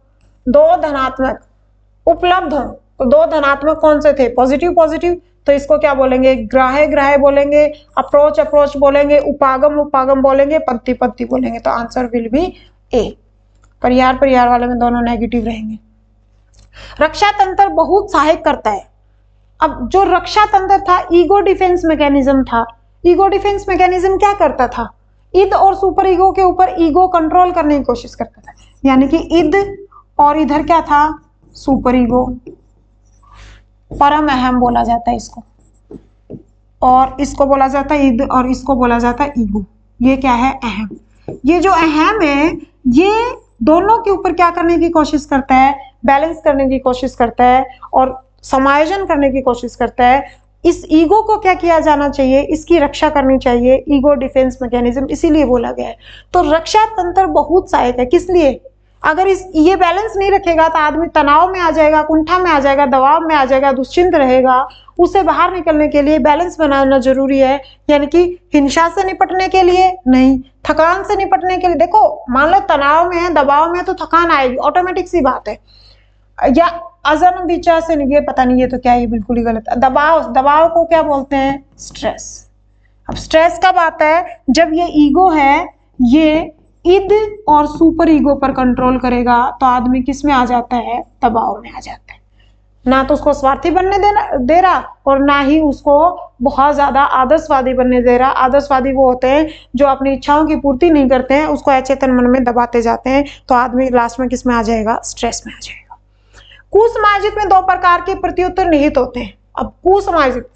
उपलब्ध हो, तो दो धनात्मक कौन से थे, पॉजिटिव, तो इसको क्या बोलेंगे, ग्राह्य बोलेंगे, अप्रोच बोलेंगे, उपागम बोलेंगे, पत्ती बोलेंगे। तो आंसर विल बी ए। परिहार वाले में दोनों नेगेटिव रहेंगे। रक्षा तंत्र बहुत सहायक करता है। अब जो रक्षा तंत्र था, ईगो डिफेंस मैकेनिज्म था। ईगो डिफेंस मैकेनिज्म क्या करता था, ईद और सुपर ईगो के ऊपर ईगो कंट्रोल करने की कोशिश करता था। यानी कि ईद और इधर क्या था, सुपर ईगो, परम अहम बोला जाता है इसको, और इसको बोला जाता है ईद, और इसको बोला जाता है ईगो। ये क्या है, अहम। ये जो अहम है, ये दोनों के ऊपर क्या करने की कोशिश करता है, बैलेंस करने की कोशिश करता है, और समायोजन करने की कोशिश करता है। इस ईगो को क्या किया जाना चाहिए, इसकी रक्षा करनी चाहिए, ईगो डिफेंस मैकेनिज्म, इसीलिए बोला गया है। तो रक्षा तंत्र बहुत सहायक है, किस लिए, अगर ये बैलेंस नहीं रखेगा तो आदमी तनाव में आ जाएगा, कुंठा में आ जाएगा, दबाव में आ जाएगा, दुश्चिंत रहेगा। उसे बाहर निकलने के लिए बैलेंस बनाना जरूरी है। यानी कि हिंसा से निपटने के लिए नहीं, थकान से निपटने के लिए। देखो, मान लो तनाव में है, दबाव में, तो थकान आएगी, ऑटोमेटिक सी बात है। या अजन विचार से नहीं, ये पता नहीं, ये तो क्या, ये बिल्कुल ही गलत है। दबाव को क्या बोलते हैं, स्ट्रेस। अब स्ट्रेस कब आता है, जब ये ईगो है, ये ईद और सुपर ईगो पर कंट्रोल करेगा, तो आदमी किस में आ जाता है, दबाव में आ जाता है। ना तो उसको स्वार्थी बनने दे रहा, और ना ही उसको बहुत ज्यादा आदर्शवादी बनने दे रहा। आदर्शवादी वो होते हैं जो अपनी इच्छाओं की पूर्ति नहीं करते हैं, उसको अचेतन मन में दबाते जाते हैं, तो आदमी लास्ट में किस में आ जाएगा, स्ट्रेस में आ जाएगा। कुसमाजित में दो प्रकार के प्रत्युत्तर निहित होते हैं। अब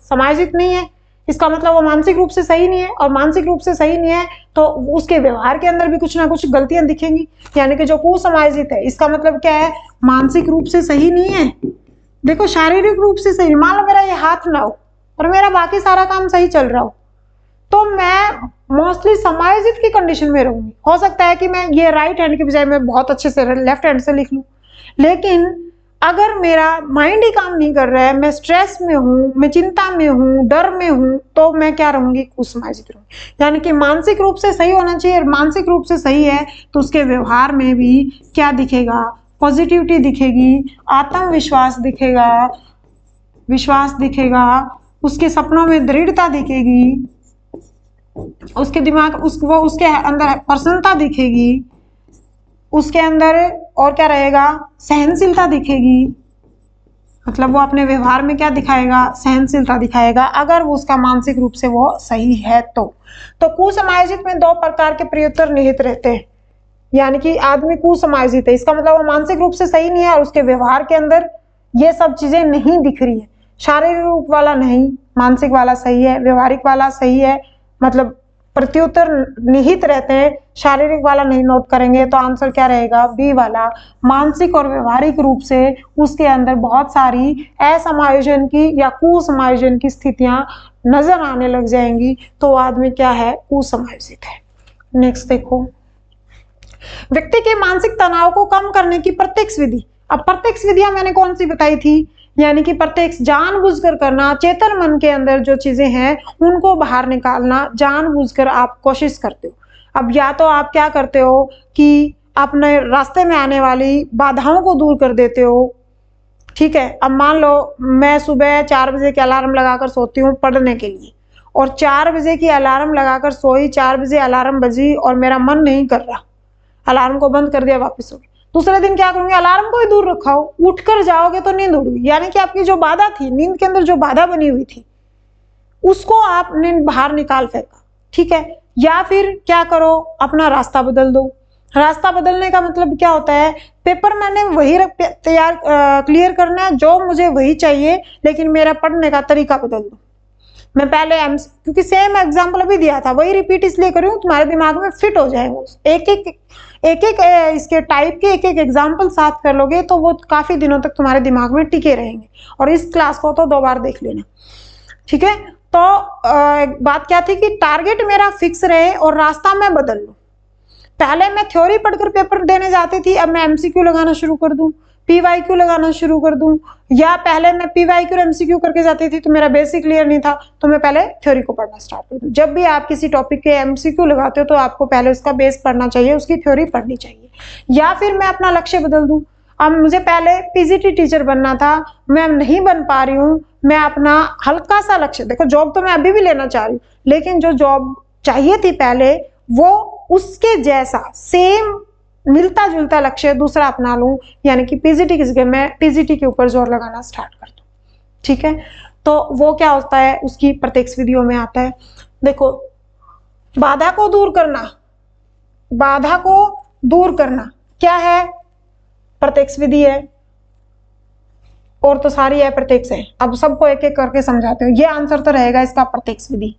समाजित नहीं है, इसका मतलब वो मानसिक रूप से सही नहीं है, और मानसिक रूप से सही नहीं है तो उसके व्यवहार के अंदर भी कुछ ना कुछ गलतियां दिखेंगी। यानी कि जो कुसमाजित है, इसका मतलब क्या है, मानसिक रूप से सही नहीं है। देखो, शारीरिक रूप से सही, मान लो मेरा ये हाथ ना हो और मेरा बाकी सारा काम सही चल रहा हो, तो मैं मोस्टली समायोजित की कंडीशन में रहूंगी। हो सकता है कि मैं ये राइट हैंड के बजाय मैं बहुत अच्छे से लेफ्ट हैंड से लिख लूं, लेकिन अगर मेरा माइंड ही काम नहीं कर रहा है, मैं स्ट्रेस में हूँ, मैं चिंता में हूँ, डर में हूँ, तो मैं क्या रहूंगी, कुसमाजित रहूंगी। यानी कि मानसिक रूप से सही होना चाहिए, और मानसिक रूप से सही है तो उसके व्यवहार में भी क्या दिखेगा, पॉजिटिविटी दिखेगी, आत्मविश्वास दिखेगा, उसके सपनों में दृढ़ता दिखेगी, उसके दिमाग उसके अंदर प्रसन्नता दिखेगी, उसके अंदर और क्या रहेगा, सहनशीलता दिखेगी। मतलब वो अपने व्यवहार में क्या दिखाएगा, सहनशीलता दिखाएगा, अगर वो उसका मानसिक रूप से वो सही है तो कुसमायोजित में दो प्रकार के प्रत्युत्तर निहित रहते हैं। यानी कि आदमी कुसमायोजित है, इसका मतलब वो मानसिक रूप से सही नहीं है, और उसके व्यवहार के अंदर ये सब चीजें नहीं दिख रही है। शारीरिक रूप वाला नहीं, मानसिक वाला सही है, व्यवहारिक वाला सही है, मतलब प्रत्युत्तर निहित रहते हैं, शारीरिक वाला नहीं नोट करेंगे, तो आंसर क्या रहेगा, बी वाला। मानसिक और व्यवहारिक रूप से उसके अंदर बहुत सारी असमायोजन की या कुसमायोजन की स्थितियां नजर आने लग जाएंगी तो वो आदमी क्या है, कुसमायोजित है। नेक्स्ट देखो, व्यक्ति के मानसिक तनाव को कम करने की प्रत्यक्ष विधि। अब प्रत्यक्ष विधियां मैंने कौन सी बताई थी, यानी कि प्रत्यक्ष जानबूझकर करना, चेतन मन के अंदर जो चीजें हैं उनको बाहर निकालना, जानबूझकर आप कोशिश करते हो। अब या तो आप क्या करते हो कि अपने रास्ते में आने वाली बाधाओं को दूर कर देते हो, ठीक है। अब मान लो मैं सुबह 4 बजे के अलार्म लगाकर सोती हूँ पढ़ने के लिए, और 4 बजे की अलार्म लगाकर सोई, 4 बजे अलार्म बजी और मेरा मन नहीं कर रहा, अलार्म को बंद कर दिया, वापस हो गई। दूसरे दिन क्या करूंगी, अलार्म को ही दूर रखाओ, उठकर जाओगे तो नींद उड़ेगी, यानी कि आपकी जो बाधा थी, नींद के अंदर जो बाधा बनी हुई थी उसको आपने बाहर निकाल फेंका, ठीक है। या फिर क्या करो, अपना रास्ता बदल दो। रास्ता बदलने का मतलब क्या होता है, पेपर मैंने वही तैयार क्लियर करना है जो मुझे वही चाहिए, लेकिन मेरा पढ़ने का तरीका बदल दो। मैं पहले क्योंकि सेम एग्जाम्पल अभी दिया था, वही रिपीट इसलिए कर रही हूँ तुम्हारे दिमाग में फिट हो जाए। वो एक एक इसके टाइप के एक एक एग्जाम्पल साथ कर लोगे तो वो काफी दिनों तक तुम्हारे दिमाग में टिके रहेंगे। और इस क्लास को तो 2 बार देख लेना, ठीक है। तो बात क्या थी कि टारगेट मेरा फिक्स रहे और रास्ता मैं बदल लूं। पहले मैं थ्योरी पढ़कर पेपर देने जाती थी, अब मैं एमसीक्यू लगाना शुरू कर दूं, पीवाईक्यू लगाना शुरू कर दूं। या पहले मैं पीवाईक्यू और एमसीक्यू करके जाती थी तो मेरा बेसिक क्लियर नहीं था, तो मैं पहले थ्योरी को पढ़ना स्टार्ट कर दूं। जब भी आप किसी टॉपिक के एमसीक्यू लगाते हो तो आपको पहले उसका बेस पढ़ना चाहिए, उसकी थ्योरी पढ़नी चाहिए। या फिर मैं अपना लक्ष्य बदल दूं, अब मुझे पहले पीजीटी टीचर बनना था, मैं नहीं बन पा रही हूँ, मैं अपना हल्का सा लक्ष्य, देखो जॉब तो मैं अभी भी लेना चाह रही हूँ, लेकिन जो जॉब चाहिए थी पहले वो उसके जैसा सेम मिलता जुलता लक्ष्य दूसरा अपना लूं, यानी कि पीजीटी की जगह मैं पीजीटी के ऊपर जोर लगाना स्टार्ट कर दूं, ठीक है। तो वो क्या होता है, उसकी प्रत्यक्ष विधियों में आता है। देखो, बाधा को दूर करना, बाधा को दूर करना क्या है, प्रत्यक्ष विधि है, और तो सारी है प्रत्यक्ष है। अब सबको एक एक करके समझाते हो, ये आंसर तो रहेगा इसका प्रत्यक्ष विधि,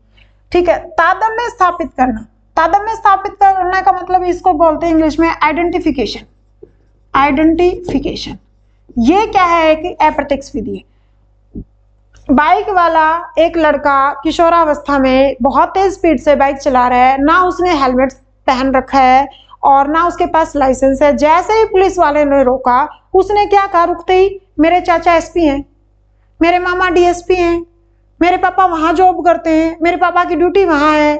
ठीक है। तादात्म्य स्थापित करना, तादात्म्य स्थापित करने का मतलब इसको बोलते हैं इंग्लिश में आइडेंटिफिकेशन। आइडेंटिफिकेशन ये क्या है कि अप्रत्यक्ष विधि है। बाइक वाला एक लड़का किशोरावस्था में बहुत तेज स्पीड से बाइक चला रहा है, ना उसने हेलमेट पहन रखा है और ना उसके पास लाइसेंस है। जैसे ही पुलिस वाले ने रोका, उसने क्या कहा रुकते ही, मेरे चाचा एसपी हैं, मेरे मामा डीएसपी हैं, मेरे पापा वहां जॉब करते हैं, मेरे पापा की ड्यूटी वहां है,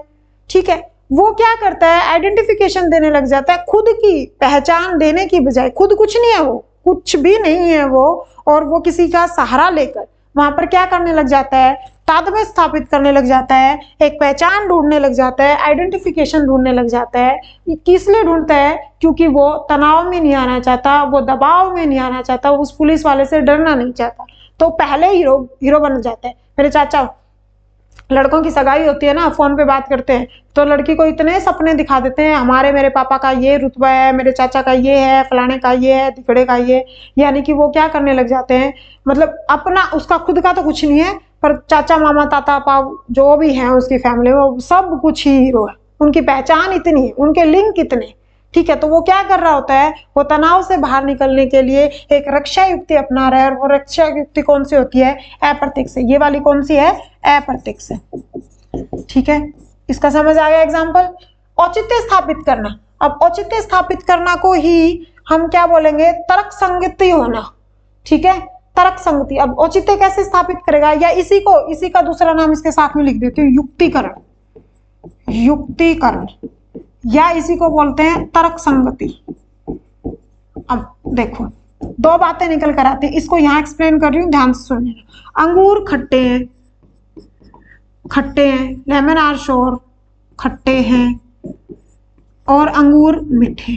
ठीक है। वो क्या करता है, आइडेंटिफिकेशन देने लग जाता है, खुद की पहचान देने की बजाय, खुद कुछ नहीं है, वो कुछ भी नहीं है वो, और वो किसी का सहारा लेकर वहां पर क्या करने लग जाता है, तादात्म्य स्थापित करने लग जाता है, एक पहचान ढूंढने लग जाता है, आइडेंटिफिकेशन ढूंढने लग जाता है। किस लिए ढूंढता है, क्योंकि वो तनाव में नहीं आना चाहता, वो दबाव में नहीं आना चाहता, उस पुलिस वाले से डरना नहीं चाहता, तो पहले हीरो बन जाता है। मेरे चाचा, लड़कों की सगाई होती है ना, फोन पे बात करते हैं तो लड़की को इतने सपने दिखा देते हैं, हमारे मेरे पापा का ये रुतबा है, मेरे चाचा का ये है, फलाने का ये है, तिकड़े का ये, यानी कि वो क्या करने लग जाते हैं, मतलब अपना उसका खुद का तो कुछ नहीं है, पर चाचा मामा ताता पाव जो भी हैं उसकी फैमिली में, वो सब कुछ ही हीरो है, उनकी पहचान इतनी है, उनके लिंक इतने, ठीक है। तो वो क्या कर रहा होता है, वो तनाव से बाहर निकलने के लिए एक रक्षा युक्ति अपना रहा है, और वो रक्षा युक्ति कौन सी होती है, अप्रत्यक्ष से। ये वाली कौन सी है, अप्रत्यक्ष से, ठीक है। इसका समझ आ गया एग्जाम्पल। औचित्य स्थापित करना, अब औचित्य स्थापित करना को ही हम क्या बोलेंगे, तर्क संगति होना, ठीक है, तर्क संगति। अब औचित्य कैसे स्थापित करेगा, या इसी का दूसरा नाम इसके साथ में लिख देती हूँ, युक्तिकरण, युक्तिकरण, या इसी को बोलते हैं तर्क संगति। अब देखो 2 बातें निकल कर आती हैं, इसको यहां एक्सप्लेन कर रही हूं, ध्यान से सुनिए। अंगूर खट्टे हैं, खट्टे हैं, लेमन आर श्योर खट्टे हैं, और अंगूर मीठे,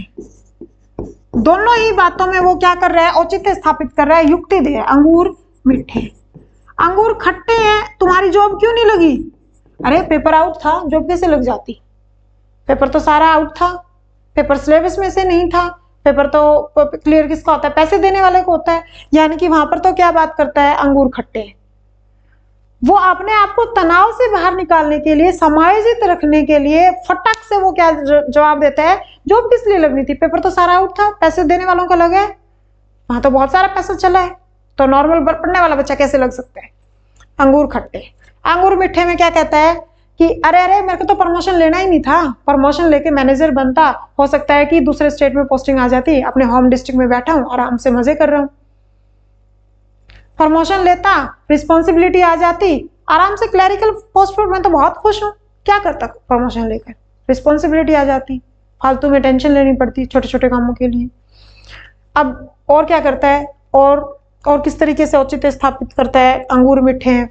दोनों ही बातों में वो क्या कर रहा है, औचित्य स्थापित कर रहा है, युक्ति दे, अंगूर मीठे। अंगूर खट्टे हैं, तुम्हारी जॉब क्यों नहीं लगी, अरे पेपर आउट था, जॉब कैसे लग जाती, पेपर तो सारा आउट था, पेपर सिलेबस में से नहीं था, पेपर तो क्लियर किसका होता है, पैसे देने वाले को होता है। यानी कि वहां पर तो क्या बात करता है, अंगूर खट्टे। वो अपने आप को तनाव से बाहर निकालने के लिए, समायोजित रखने के लिए फटक से वो क्या जवाब देता है, जॉब किस लिए लगनी थी, पेपर तो सारा आउट था, पैसे देने वालों का लगा है, वहां तो बहुत सारा पैसा चला है, तो नॉर्मल पढ़ने वाला बच्चा कैसे लग सकता है, अंगूर खट्टे। अंगूर मीठे में क्या कहता है कि अरे अरे मेरे को तो प्रमोशन लेना ही नहीं था, प्रमोशन लेके मैनेजर बनता, हो सकता है कि दूसरे स्टेट में पोस्टिंग आ जाती, अपने होम डिस्ट्रिक्ट में बैठा हूं आराम से मजे कर रहा हूं। प्रमोशन लेता, रिस्पॉन्सिबिलिटी आ जाती, आराम से क्लरिकल पोस्ट पर मैं तो बहुत खुश हूं, क्या करता प्रमोशन लेकर, रिस्पॉन्सिबिलिटी आ जाती, फालतू में टेंशन लेनी पड़ती छोटे छोटे कामों के लिए। अब और क्या करता है, और किस तरीके से औचित्य स्थापित करता है, अंगूर मीठे हैं,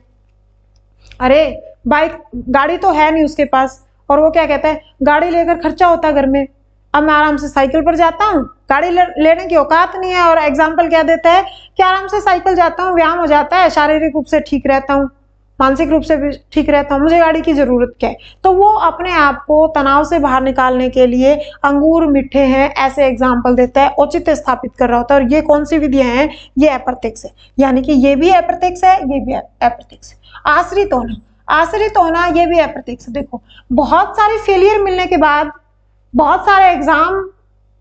अरे बाइक गाड़ी तो है नहीं उसके पास, और वो क्या कहता है गाड़ी लेकर खर्चा होता है घर में, अब मैं आराम से साइकिल पर जाता हूँ, गाड़ी लेने की औकात नहीं है, और एग्जाम्पल क्या देता है कि आराम से साइकिल जाता हूँ, व्यायाम हो जाता है, शारीरिक रूप से ठीक रहता हूँ, मानसिक रूप से भी ठीक रहता हूँ, मुझे गाड़ी की जरूरत क्या है। तो वो अपने आप को तनाव से बाहर निकालने के लिए अंगूर मीठे हैं ऐसे एग्जाम्पल देता है, औचित्य स्थापित कर रहा होता है। और ये कौन सी विधियां हैं, ये अप्रत्यक्ष है, यानी कि ये भी अप्रत्यक्ष है, ये भी अप्रत्यक्ष है। आश्रित होना, आश्रित होना ये भी अप्रत्यक्ष। देखो बहुत सारे फेलियर मिलने के बाद, बहुत सारे एग्जाम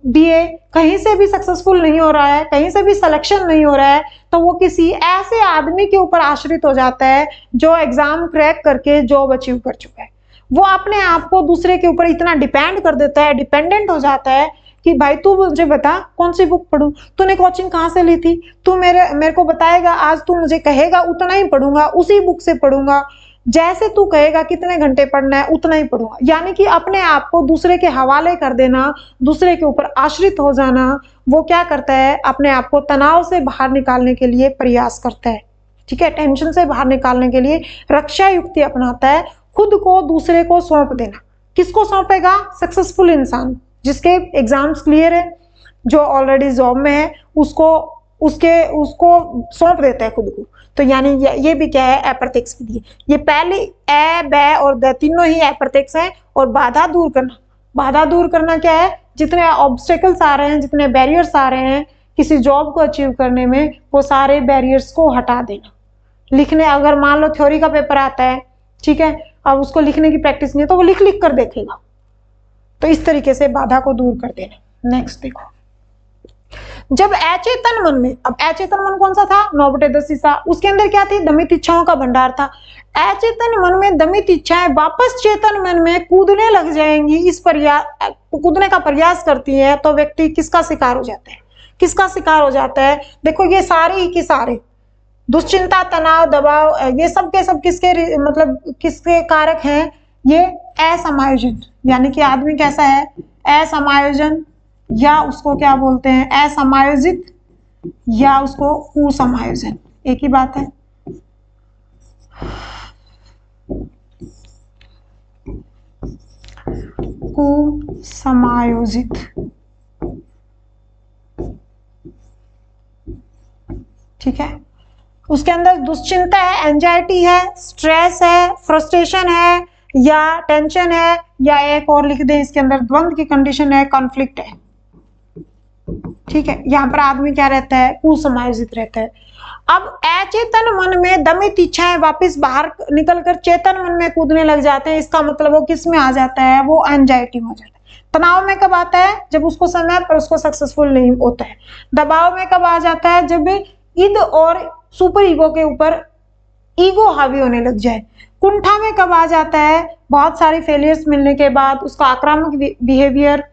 दिए, कहीं से भी सक्सेसफुल नहीं हो रहा है, कहीं से भी सिलेक्शन नहीं हो रहा है, तो वो किसी ऐसे आदमी के ऊपर आश्रित हो जाता है जो एग्जाम क्रैक करके जॉब अचीव कर चुका है। वो अपने आप को दूसरे के ऊपर इतना डिपेंड कर देता है, डिपेंडेंट हो जाता है कि भाई तू मुझे बता कौन सी बुक पढूं, तूने कोचिंग कहाँ से ली थी, तू मेरे को बताएगा, आज तू मुझे कहेगा उतना ही पढ़ूंगा, उसी बुक से पढ़ूंगा, जैसे तू कहेगा कितने घंटे पढ़ना है उतना ही पढ़ूंगा। यानी कि अपने आप को दूसरे के हवाले कर देना, दूसरे के ऊपर आश्रित हो जाना, वो क्या करता है अपने आप को तनाव से बाहर निकालने के लिए प्रयास करता है, ठीक है, टेंशन से बाहर निकालने के लिए रक्षा युक्ति अपनाता है, खुद को दूसरे को सौंप देना। किसको सौंपेगा, सक्सेसफुल इंसान जिसके एग्जाम्स क्लियर है, जो ऑलरेडी जॉब में है, उसको सौंप देता है खुद को। तो यानी ये भी क्या है, अप्रत्यक्ष विधि। ये पहले ए, ब और द तीनों ही अप्रत्यक्ष हैं। और बाधा दूर करना, बाधा दूर करना क्या है, जितने ऑब्स्टेकल्स आ रहे हैं, जितने बैरियर्स आ रहे हैं किसी जॉब को अचीव करने में, वो सारे बैरियर्स को हटा देना। लिखने, अगर मान लो थ्योरी का पेपर आता है, ठीक है, अब उसको लिखने की प्रैक्टिस नहीं है तो वो लिख लिख कर देखेगा, तो इस तरीके से बाधा को दूर कर देना। नेक्स्ट देखो, जब अचेतन मन में, अब अचेतन मन कौन सा था, 9/10 शीशा, उसके अंदर क्या थी, दमित इच्छाओं का भंडार था। अचेतन मन में दमित इच्छाएं वापस चेतन मन में कूदने लग जाएंगी, इस कूदने का प्रयास करती है, तो व्यक्ति किसका शिकार हो जाता है, किसका शिकार हो जाता है। देखो ये सारे ही के सारे दुश्चिंता, तनाव, दबाव, ये सब के सब किसके मतलब किसके कारक हैं, ये असमायोजन, यानी कि आदमी कैसा है, असमायोजन, या उसको क्या बोलते हैं, असमायोजित, या उसको कुसमायोजन, एक ही बात है। कुसमायोजित, ठीक है, उसके अंदर दुश्चिंता है, एंजाइटी है, स्ट्रेस है, फ्रस्ट्रेशन है, या टेंशन है, या एक और लिख दें इसके अंदर द्वंद्व की कंडीशन है, कॉन्फ्लिक्ट है, ठीक है। यहाँ पर आदमी क्या रहता है, कुसमायोजित रहता है। अब अचेतन मन में दमित इच्छाएं वापस बाहर निकलकर चेतन मन में कूदने लग जाते हैं, इसका मतलब वो किस में आ जाता है, वो एंजाइटी में हो जाता है। तनाव में कब आता है, जब उसको समय पर उसको सक्सेसफुल नहीं होता है। दबाव में कब आ जाता है, जब ईद और सुपर ईगो के ऊपर ईगो हावी होने लग जाए। कुंठा में कब आ जाता है, बहुत सारी फेलियर्स मिलने के बाद उसका आक्रामक बिहेवियर,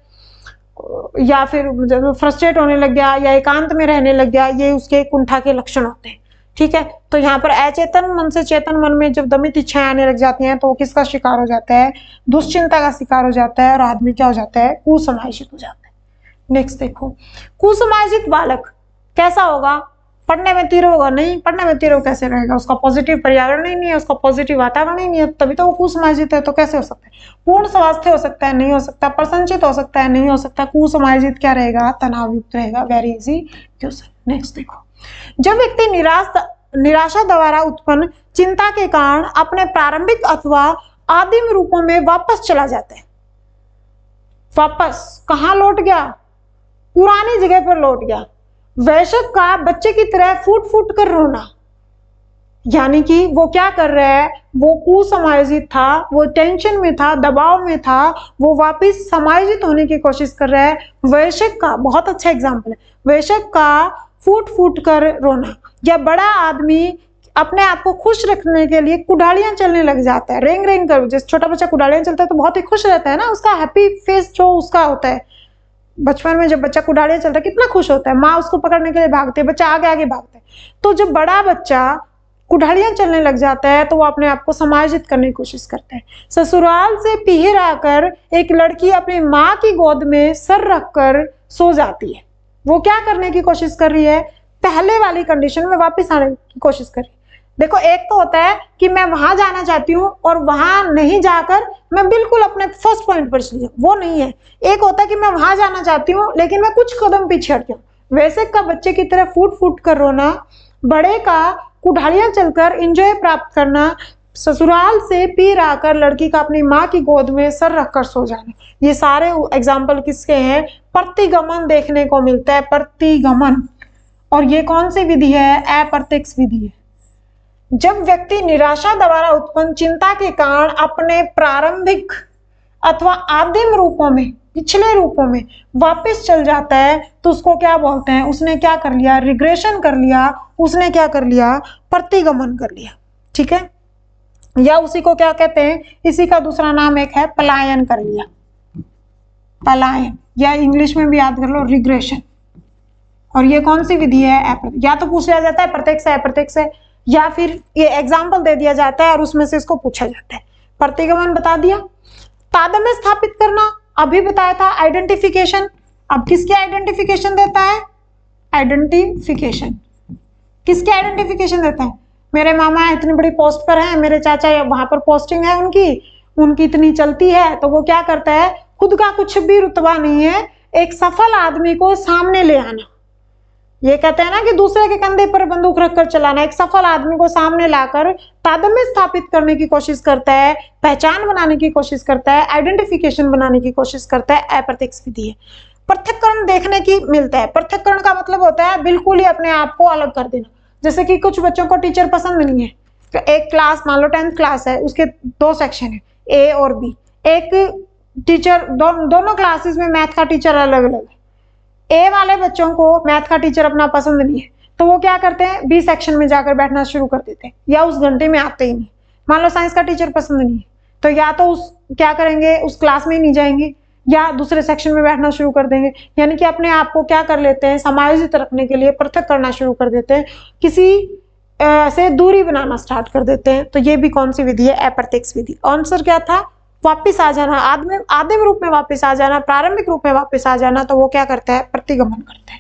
या फिर जब फ्रस्ट्रेट होने लग गया, या एकांत में रहने लग गया, ये उसके कुंठा के लक्षण होते हैं, ठीक है। तो यहाँ पर अचेतन मन से चेतन मन में जब दमित इच्छाएं आने लग जाती हैं, तो वो किसका शिकार हो जाता है, दुश्चिंता का शिकार हो जाता है, और आदमी क्या हो जाता है, कुसमायोजित हो जाता है। नेक्स्ट देखो, कुसमायोजित बालक कैसा होगा, पढ़ने में तीर होगा, नहीं पढ़ने में तीर कैसे रहेगा, उसका पॉजिटिव पर्यावरण ही नहीं है, उसका पॉजिटिव वातावरण ही नहीं है, तभी तो वो कुसमायोजित है। तो कैसे हो सकता है, पूर्ण स्वास्थ्य हो सकता है, नहीं हो सकता, प्रसन्नचित हो सकता है, नहीं हो सकता, कुसमायोजित क्या रहेगा, तनाव युक्त रहेगा, वेरी इजी क्वेश्चन। नेक्स्ट देखो, जब व्यक्ति निराशा द्वारा उत्पन्न चिंता के कारण अपने प्रारंभिक अथवा आदिम रूपों में वापस चला जाता है, वापस कहाँ लौट गया, पुरानी जगह पर लौट गया। वयस्क का बच्चे की तरह फूट फूट कर रोना, यानी कि वो क्या कर रहा है, वो कुसमायोजित था, वो टेंशन में था, दबाव में था, वो वापस समायोजित होने की कोशिश कर रहा है। वयस्क का बहुत अच्छा एग्जाम्पल है, वयस्क का फूट फूट कर रोना। या बड़ा आदमी अपने आप को खुश रखने के लिए कुडालियां चलने लग जाता है, रेंग रेंग कर। जैसे छोटा बच्चा कुडालियां चलता है तो बहुत ही खुश रहता है ना, उसका हैप्पी फेस जो उसका होता है। बचपन में जब बच्चा कुडालियां चलता है कितना खुश होता है, माँ उसको पकड़ने के लिए भागती है, बच्चा आगे आगे भागता है। तो जब बड़ा बच्चा कुठाड़ियां चलने लग जाता है तो वो अपने आप को समायोजित करने की कोशिश करता है। ससुराल से पीहर आकर एक लड़की अपनी माँ की गोद में सर रखकर सो जाती है। वो क्या करने की कोशिश कर रही है? पहले वाली कंडीशन में वापस आने की कोशिश कर रही है। देखो, एक तो होता है कि मैं वहां जाना चाहती हूँ और वहां नहीं जाकर मैं बिल्कुल अपने फर्स्ट पॉइंट पर चली जाऊँ, वो नहीं है। एक होता है कि मैं वहां जाना चाहती हूँ लेकिन मैं कुछ कदम पीछे हट जाऊँ। वैसे का बच्चे की तरह फूट फूट कर रोना, बड़े का कुठाड़ियां चलकर एंजॉय प्राप्त करना, ससुराल से पीर आकर लड़की का अपनी माँ की गोद में सर रखकर सो जाना, ये सारे एग्जाम्पल किसके हैं? प्रतिगमन देखने को मिलता है, प्रतिगमन। और ये कौन सी विधि है? अप्रत्यक्ष विधि है। जब व्यक्ति निराशा द्वारा उत्पन्न चिंता के कारण अपने प्रारंभिक अथवा आदिम रूपों में, पिछले रूपों में वापस चल जाता है तो उसको क्या बोलते हैं? उसने क्या कर लिया? रिग्रेशन कर लिया। उसने क्या कर लिया? प्रतिगमन कर लिया। ठीक है, या उसी को क्या कहते हैं? इसी का दूसरा नाम एक है पलायन कर लिया, पलायन, या इंग्लिश में भी याद कर लो रिग्रेशन। और ये कौन सी विधि है? या तो पूछ लिया जाता है प्रत्यक्ष है अप्रत्यक्ष है, या फिर ये एग्जाम्पल दे दिया जाता है और उसमें से इसको पूछा जाता है। प्रतिगमन बता दिया। तादात्म्य स्थापित करना अभी बताया था, आइडेंटिफिकेशन। अब किसकी आइडेंटिफिकेशन देता है? आइडेंटिफिकेशन किसकी आइडेंटिफिकेशन देता है? मेरे मामा इतनी बड़ी पोस्ट पर हैं, मेरे चाचा वहां पर पोस्टिंग है उनकी इतनी चलती है, तो वो क्या करता है? खुद का कुछ भी रुतबा नहीं है, एक सफल आदमी को सामने ले आना। ये कहते हैं ना कि दूसरे के कंधे पर बंदूक रखकर चलाना। एक सफल आदमी को सामने लाकर तादात्म्य स्थापित करने की कोशिश करता है, पहचान बनाने की कोशिश करता है, आइडेंटिफिकेशन बनाने की कोशिश करता है। अप्रत्यक्ष विधि है। पृथक्करण देखने की मिलता है। पृथक्करण का मतलब होता है बिल्कुल ही अपने आप को अलग कर देना। जैसे कि कुछ बच्चों को टीचर पसंद नहीं है, तो एक क्लास, मान लो 10th क्लास है, उसके 2 सेक्शन है, ए और बी। एक टीचर, दोनों क्लासेस में मैथ का टीचर अलग अलग है। ए वाले बच्चों को मैथ का टीचर अपना पसंद नहीं है, तो वो क्या करते हैं? बी सेक्शन में जाकर बैठना शुरू कर देते हैं, या उस घंटे में आते ही नहीं। मान लो साइंस का टीचर पसंद नहीं है, तो या तो क्या करेंगे? उस क्लास में ही नहीं जाएंगे, या दूसरे सेक्शन में बैठना शुरू कर देंगे। यानी कि अपने आप को क्या कर लेते हैं? समायोजित रखने के लिए पृथक करना शुरू कर देते हैं, किसी से दूरी बनाना स्टार्ट कर देते हैं। तो ये भी कौन सी विधि है? अप्रत्यक्ष विधि। आंसर क्या था? वापिस आ जाना, आदिम रूप में वापिस आ जाना, प्रारंभिक रूप में वापिस आ जाना। तो वो क्या करता है? प्रतिगमन करता है।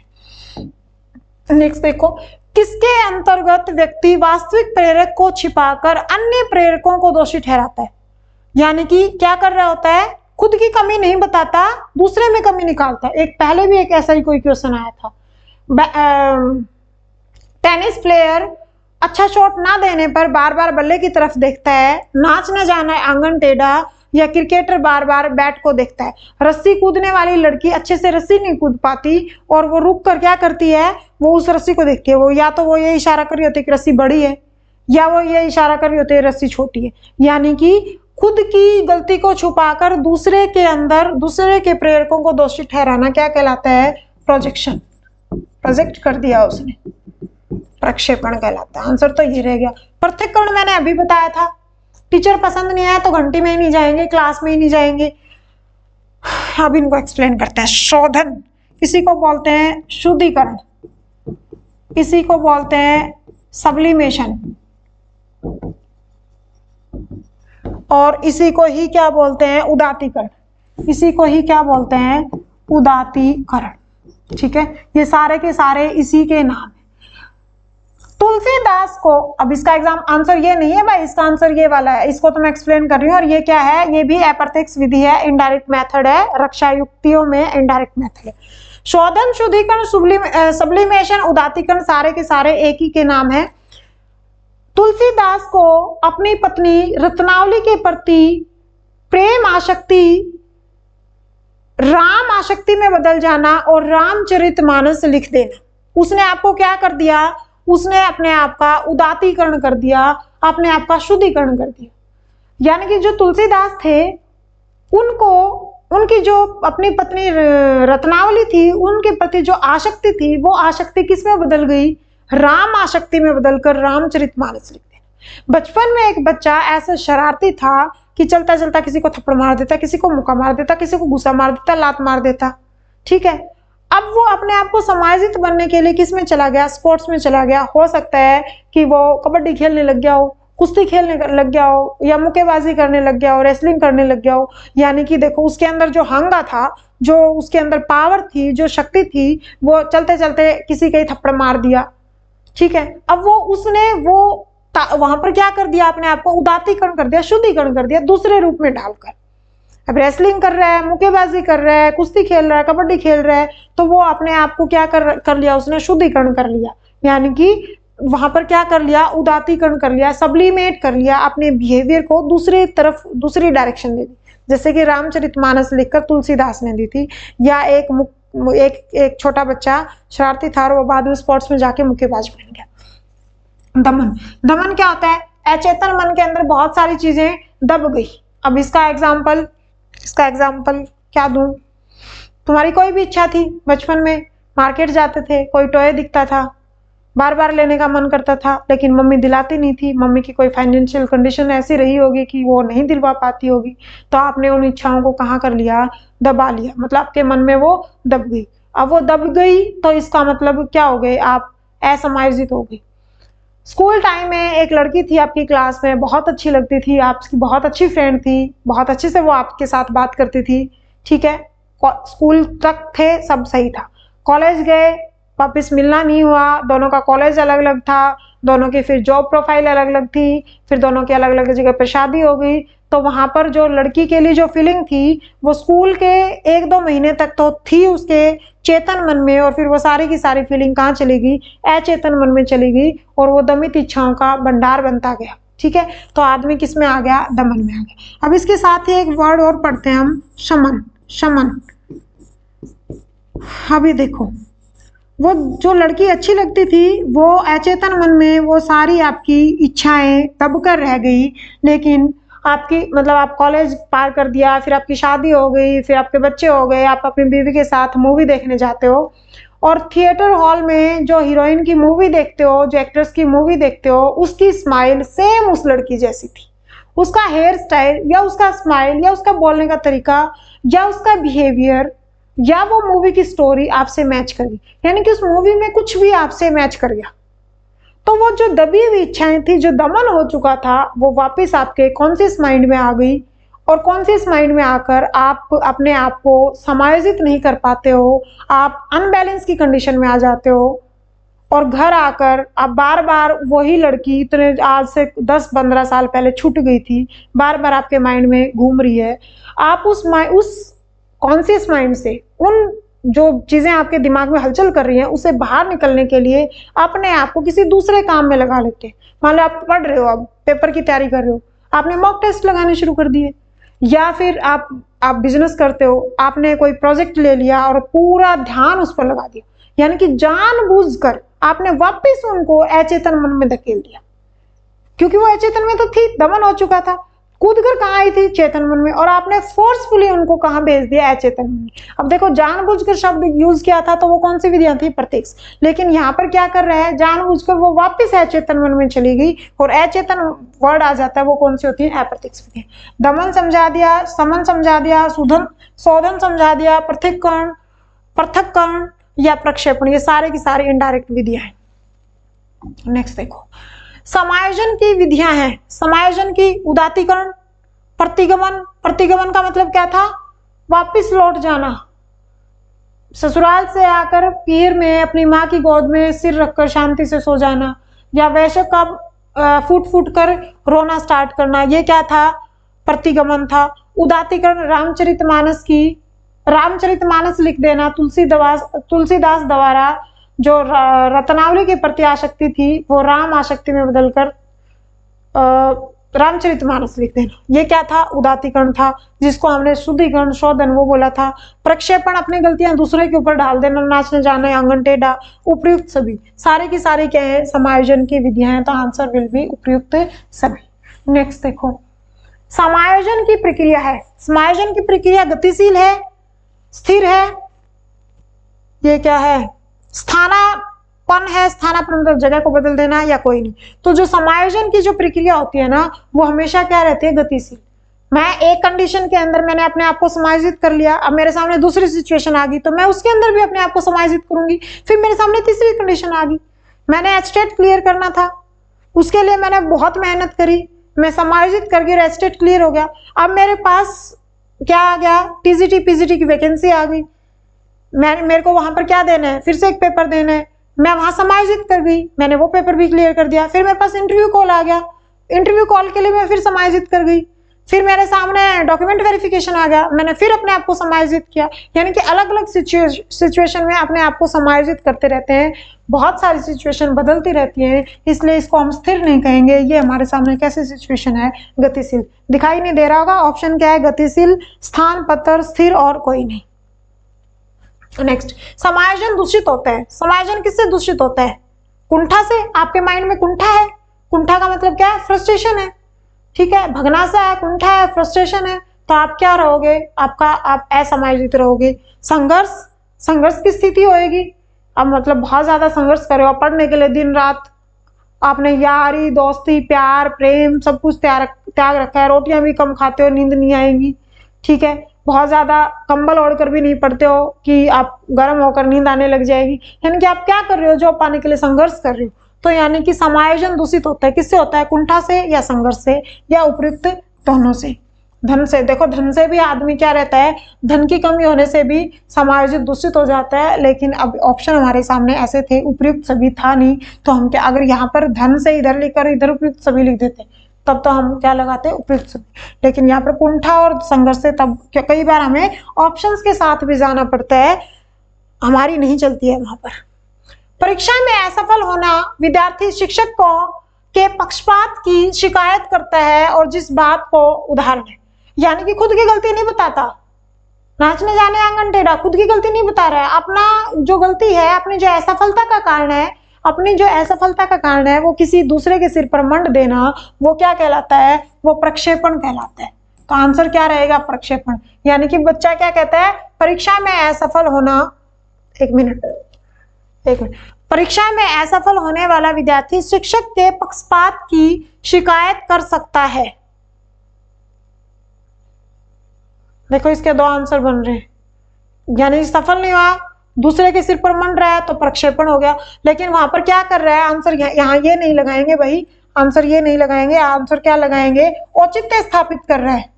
नेक्स्ट देखो, किसके अंतर्गत व्यक्ति वास्तविक प्रेरक को छिपाकर अन्य प्रेरकों को दोषी ठहराता है? यानी कि क्या कर रहा होता है? खुद की कमी नहीं बताता, दूसरे में कमी निकालता है। एक पहले भी एक ऐसा ही कोई क्वेश्चन आया था। टेनिस प्लेयर अच्छा शॉट ना देने पर बार बार बल्ले की तरफ देखता है, नाच न जाना आंगन टेढ़ा, या क्रिकेटर बार बार बैट को देखता है। रस्सी कूदने वाली लड़की अच्छे से रस्सी नहीं कूद पाती और वो रुक कर क्या करती है? वो उस रस्सी को देखती है। वो या तो वो ये इशारा कर रही होती है कि रस्सी बड़ी है, या वो ये इशारा कर रही होती है रस्सी छोटी है। यानी कि खुद की गलती को छुपाकर दूसरे के अंदर, दूसरे के प्रेरकों को दोषी ठहराना क्या कहलाता है? प्रोजेक्शन। प्रोजेक्ट कर दिया उसने, प्रक्षेपण कहलाता है। आंसर तो ये रह गया। पृथक्करण मैंने अभी बताया था। टीचर पसंद नहीं आया तो घंटी में ही नहीं जाएंगे, क्लास में ही नहीं जाएंगे। अब इनको एक्सप्लेन करते हैं। शोधन, इसी को बोलते हैं शुद्धिकरण, इसी को बोलते हैं सब्लिमेशन, और इसी को ही क्या बोलते हैं? उदातीकरण। इसी को ही क्या बोलते हैं? उदातीकरण। ठीक है, ये सारे के सारे इसी के नाम। तुलसीदास को, अब इसका एग्जाम आंसर ये नहीं है भाई, इसका आंसर ये वाला है, इसको तो मैं एक्सप्लेन कर रही हूँ। और ये क्या है? ये भी अप्रत्यक्ष विधि है, इनडायरेक्ट मेथड है, रक्षा युक्तियों में इनडायरेक्ट मेथड है। शोधन, शुद्धिकरण, सब्लिमेशन, उदातीकरण सारे के सारे एक ही के नाम है। तुलसीदास को अपनी पत्नी रत्नावली के प्रति प्रेम आसक्ति राम आसक्ति में बदल जाना और रामचरितमानस लिख देना, उसने आपको क्या कर दिया? उसने अपने आप का उदातीकरण कर दिया, अपने आप का शुद्धिकरण कर दिया। यानी कि जो तुलसीदास थे, उनको उनकी जो अपनी पत्नी रत्नावली थी, उनके प्रति जो आसक्ति थी, वो आसक्ति किस में बदल गई? राम आसक्ति में बदलकर रामचरितमानस लिख देना। बचपन में एक बच्चा ऐसा शरारती था कि चलता चलता किसी को थप्पड़ मार देता, किसी को मुक्का मार देता, किसी को गुस्सा मार देता, लात मार देता, ठीक है। अब वो अपने आप को समायोजित बनने के लिए किस में चला गया, स्पोर्ट्स में चला गया। हो सकता है कि वो कबड्डी खेलने लग गया हो, कुश्ती खेलने लग गया हो, या मुक्केबाजी करने लग गया हो, रेसलिंग करने लग गया हो। यानी कि देखो उसके अंदर जो हंगा था, जो उसके अंदर पावर थी, जो शक्ति थी, वो चलते चलते किसी के थप्पड़ मार दिया, ठीक है। अब वो उसने वो वहां पर क्या कर दिया, अपने आप को उदातीकरण कर दिया, शुद्धिकरण कर दिया दूसरे रूप में डालकर। अब रेसलिंग कर रहा है, मुक्केबाजी कर रहा है, कुश्ती खेल रहा है, कबड्डी खेल रहा है, तो वो अपने आप को क्या कर लिया, उसने शुद्धिकरण कर लिया। यानी कि वहां पर क्या कर लिया, उदातीकरण कर लिया, सब्लिमेट कर लिया, अपने बिहेवियर को दूसरी तरफ, दूसरी डायरेक्शन दे दी। जैसे कि रामचरितमानस लिखकर तुलसीदास ने दी थी, या एक छोटा बच्चा शरारती था और वो बाद में स्पोर्ट्स में जाके मुक्केबाज बन गया। दमन क्या होता है, अचेतन मन के अंदर बहुत सारी चीजें दब गई। अब इसका एग्जाम्पल क्या दूं, तुम्हारी कोई भी इच्छा थी बचपन में, मार्केट जाते थे, कोई टॉय दिखता था, बार बार लेने का मन करता था, लेकिन मम्मी दिलाती नहीं थी, मम्मी की कोई फाइनेंशियल कंडीशन ऐसी रही होगी कि वो नहीं दिलवा पाती होगी, तो आपने उन इच्छाओं को कहाँ कर लिया, दबा लिया, मतलब आपके मन में वो दब गई। अब वो दब गई तो इसका मतलब क्या हो गए, आप असमायोजित हो गई। स्कूल टाइम में एक लड़की थी आपकी क्लास में, बहुत अच्छी लगती थी, आपकी बहुत अच्छी फ्रेंड थी, बहुत अच्छे से वो आपके साथ बात करती थी, ठीक है। स्कूल तक थे, सब सही था। कॉलेज गए, वापस मिलना नहीं हुआ, दोनों का कॉलेज अलग अलग था, दोनों की फिर जॉब प्रोफाइल अलग अलग थी, फिर दोनों की अलग अलग जगह पर शादी हो गई। तो वहां पर जो लड़की के लिए जो फीलिंग थी, वो स्कूल के 1-2 महीने तक तो थी उसके चेतन मन में, और फिर वो सारी की सारी फीलिंग कहाँ चली गई, अचेतन मन में चली गई, और वो दमित इच्छाओं का भंडार बनता गया, ठीक है। तो आदमी किस में आ गया, दमन में आ गया। अब इसके साथ ही एक वर्ड और पढ़ते हैं हम, शमन। अभी देखो, वो जो लड़की अच्छी लगती थी, वो अचेतन मन में वो सारी आपकी इच्छाएं दब कर रह गई, लेकिन आपकी मतलब आप कॉलेज पार कर दिया, फिर आपकी शादी हो गई, फिर आपके बच्चे हो गए, आप अपनी बीवी के साथ मूवी देखने जाते हो, और थिएटर हॉल में जो हीरोइन की मूवी देखते हो, जो एक्ट्रेस की मूवी देखते हो, उसकी स्माइल सेम उस लड़की जैसी थी। उसका हेयर स्टाइल, या उसका स्माइल, या उसका बोलने का तरीका, या उसका बिहेवियर, या वो मूवी की स्टोरी आपसे मैच कर गई। यानी कि उस मूवी में कुछ भी आपसे मैच कर गया। तो वो जो दबी हुई इच्छाएं थी, जो दमन हो चुका था, वो वापस आपके कॉन्शियस माइंड में आ गई, और कॉन्शियस माइंड में आकर आप अपने आप को समायोजित नहीं कर पाते हो, आप अनबैलेंस की कंडीशन में आ जाते हो, और घर आकर आप बार बार वही लड़की इतने आज से 10-15 साल पहले छूट गई थी, बार बार आपके माइंड में घूम रही है। आप उस कॉन्शियस माइंड से, उन जो चीजें आपके दिमाग में हलचल कर रही हैं, उसे बाहर निकलने के लिए अपने आप को किसी दूसरे काम में लगा लेते हैं। मान लो आप पढ़ रहे हो, अब पेपर की तैयारी कर रहे हो, आपने मॉक टेस्ट लगाने शुरू कर दिए, या फिर आप बिजनेस करते हो, आपने कोई प्रोजेक्ट ले लिया और पूरा ध्यान उस पर लगा दिया। यानी कि जानबूझकर आपने वापस उनको अचेतन मन में धकेल दिया, क्योंकि वो अचेतन में तो थी, दमन हो चुका था, कूद कर कहाँ आई थी, चेतन मन में, और आपने फोर्सफुली उनको कहाँ भेज दिया, अचेतन मन में। अब देखो, जानबूझकर शब्द यूज किया था तो वो कौन सी विधियां थी, प्रत्यक्ष। लेकिन यहाँ पर क्या कर रहे हैं, जानबूझकर वो वापस अचेतन मन में चली गई, और अचेतन वर्ड आ जाता है, वो कौन सी होती है, अप्रत्यक्ष विधियां। दमन समझा दिया, समन समझा दिया, शोधन समझा दिया, पृथक्करण या प्रक्षेपण, ये सारे की सारी इनडायरेक्ट विधियां हैं। नेक्स्ट देखो, समायोजन की विधियां हैं। समायोजन की उदातीकरण, प्रतिगमन का मतलब क्या था, वापिस लौट जाना, ससुराल से आकर पीर में अपनी माँ की गोद में सिर रखकर शांति से सो जाना, या वैश्य का फूट कर रोना स्टार्ट करना, ये क्या था, प्रतिगमन था। उदातीकरण, रामचरितमानस लिख देना, तुलसीदास द्वारा जो रत्नावली के प्रति आसक्ति थी, वो राम आसक्ति में बदलकर रामचरितमानस लिख देना, ये क्या था, उदातीकरण था, जिसको हमने शुद्धिकरण, शोधन वो बोला था। प्रक्षेपण, अपनी गलतियां दूसरे के ऊपर डाल देना, नाचने जाना, आंगन टेढ़ा, उपयुक्त सभी, सारे की सारी क्या है, समायोजन की विधियां हैं, तो आंसर विल बी उपयुक्त सभी। नेक्स्ट देखो, समायोजन की प्रक्रिया है। समायोजन की प्रक्रिया गतिशील है, स्थिर है, ये क्या है, कौन है स्थानापन्न मतलब जगह को बदल देना, या कोई नहीं। तो जो समायोजन की जो प्रक्रिया होती है ना वो हमेशा क्या रहती है, गतिशील। मैं एक कंडीशन के अंदर मैंने अपने आप को समायोजित कर लिया, अब मेरे सामने दूसरी सिचुएशन आ गई तो मैं उसके अंदर भी अपने आप को समायोजित करूंगी, फिर मेरे सामने तीसरी कंडीशन आ गई, मैंने एस्टेट क्लियर करना था, उसके लिए मैंने बहुत मेहनत करी, मैं समायोजित कर गई, एस्टेट क्लियर हो गया, अब मेरे पास क्या आ गया, टीजीटी पीजीटी की वैकेंसी आ गई, मेरे को वहां पर क्या देना है, फिर से एक पेपर देना है, मैं वहां समायोजित कर गई, मैंने वो पेपर भी क्लियर कर दिया, फिर मेरे पास इंटरव्यू कॉल आ गया, इंटरव्यू कॉल के लिए मैं फिर समायोजित कर गई, फिर मेरे सामने डॉक्यूमेंट वेरिफिकेशन आ गया, मैंने फिर अपने आप को समायोजित किया। यानी कि अलग अलग सिचुएशन में अपने आप को समायोजित करते रहते हैं, बहुत सारी सिचुएशन बदलती रहती है, इसलिए इसको हम स्थिर नहीं कहेंगे। ये हमारे सामने कैसी सिचुएशन है, गतिशील। दिखाई नहीं दे रहा होगा, ऑप्शन क्या है, गतिशील, स्थान पत्र, स्थिर और कोई नहीं। नेक्स्ट, समायोजन दूषित होता है। समायोजन किससे दूषित होता है, कुंठा से। आपके माइंड में कुंठा है, कुंठा का मतलब क्या है, फ्रस्ट्रेशन है, ठीक है, भगना सा है, कुंठा है, फ्रस्ट्रेशन है, तो आप क्या रहोगे, आप असमायोजित रहोगे। संघर्ष, संघर्ष की स्थिति होएगी, अब मतलब बहुत ज्यादा संघर्ष कर रहे हो पढ़ने के लिए, दिन रात आपने यारी दोस्ती प्यार प्रेम सब कुछ त्याग रखा है, रोटियां भी कम खाते हो, नींद नहीं आएगी, ठीक है, बहुत ज्यादा कंबल ओढ़कर भी नहीं पड़ते हो कि आप गर्म होकर नींद आने लग जाएगी, यानी कि आप क्या कर रहे हो, जॉब पाने के लिए संघर्ष कर रहे हो। तो यानी कि समायोजन दूषित होता है, किससे होता है, कुंठा से या संघर्ष से या उपयुक्त दोनों से। धन से, देखो धन से भी आदमी क्या रहता है, धन की कमी होने से भी समायोजित दूषित हो जाता है, लेकिन अब ऑप्शन हमारे सामने ऐसे थे, उपयुक्त सभी था नहीं, तो हम क्या, अगर यहाँ पर धन से इधर लिखकर इधर उपयुक्त सभी लिख देते तब तो हम क्या लगाते, उपयुक्त सभी, लेकिन यहाँ पर कुंठा और संघर्ष से तब कई बार हमें ऑप्शंस के साथ भी जाना पड़ता है, हमारी नहीं चलती है वहां पर। परीक्षा में असफल होना, विद्यार्थी शिक्षक को के पक्षपात की शिकायत करता है और जिस बात को, उदाहरण है, यानी कि खुद की गलती नहीं बताता, नाचने जाने आंगन टेढ़ा, खुद की गलती नहीं बता रहा है, अपना जो गलती है, अपनी जो असफलता का कारण है, अपनी जो असफलता का कारण है वो किसी दूसरे के सिर पर मंड देना, वो क्या कहलाता है, वो प्रक्षेपण कहलाता है। तो आंसर क्या रहेगा, प्रक्षेपण। यानी कि बच्चा क्या कहता है, परीक्षा में असफल होना, एक मिनट, परीक्षा में असफल होने वाला विद्यार्थी शिक्षक के पक्षपात की शिकायत कर सकता है। देखो इसके दो आंसर बन रहे हैं, यानी सफल नहीं हुआ, दूसरे के सिर पर मंड रहा है तो प्रक्षेपण हो गया, लेकिन वहां पर क्या कर रहा है, आंसर यहाँ ये नहीं लगाएंगे भाई, आंसर ये नहीं लगाएंगे, आंसर क्या लगाएंगे, औचित्य स्थापित कर रहा है,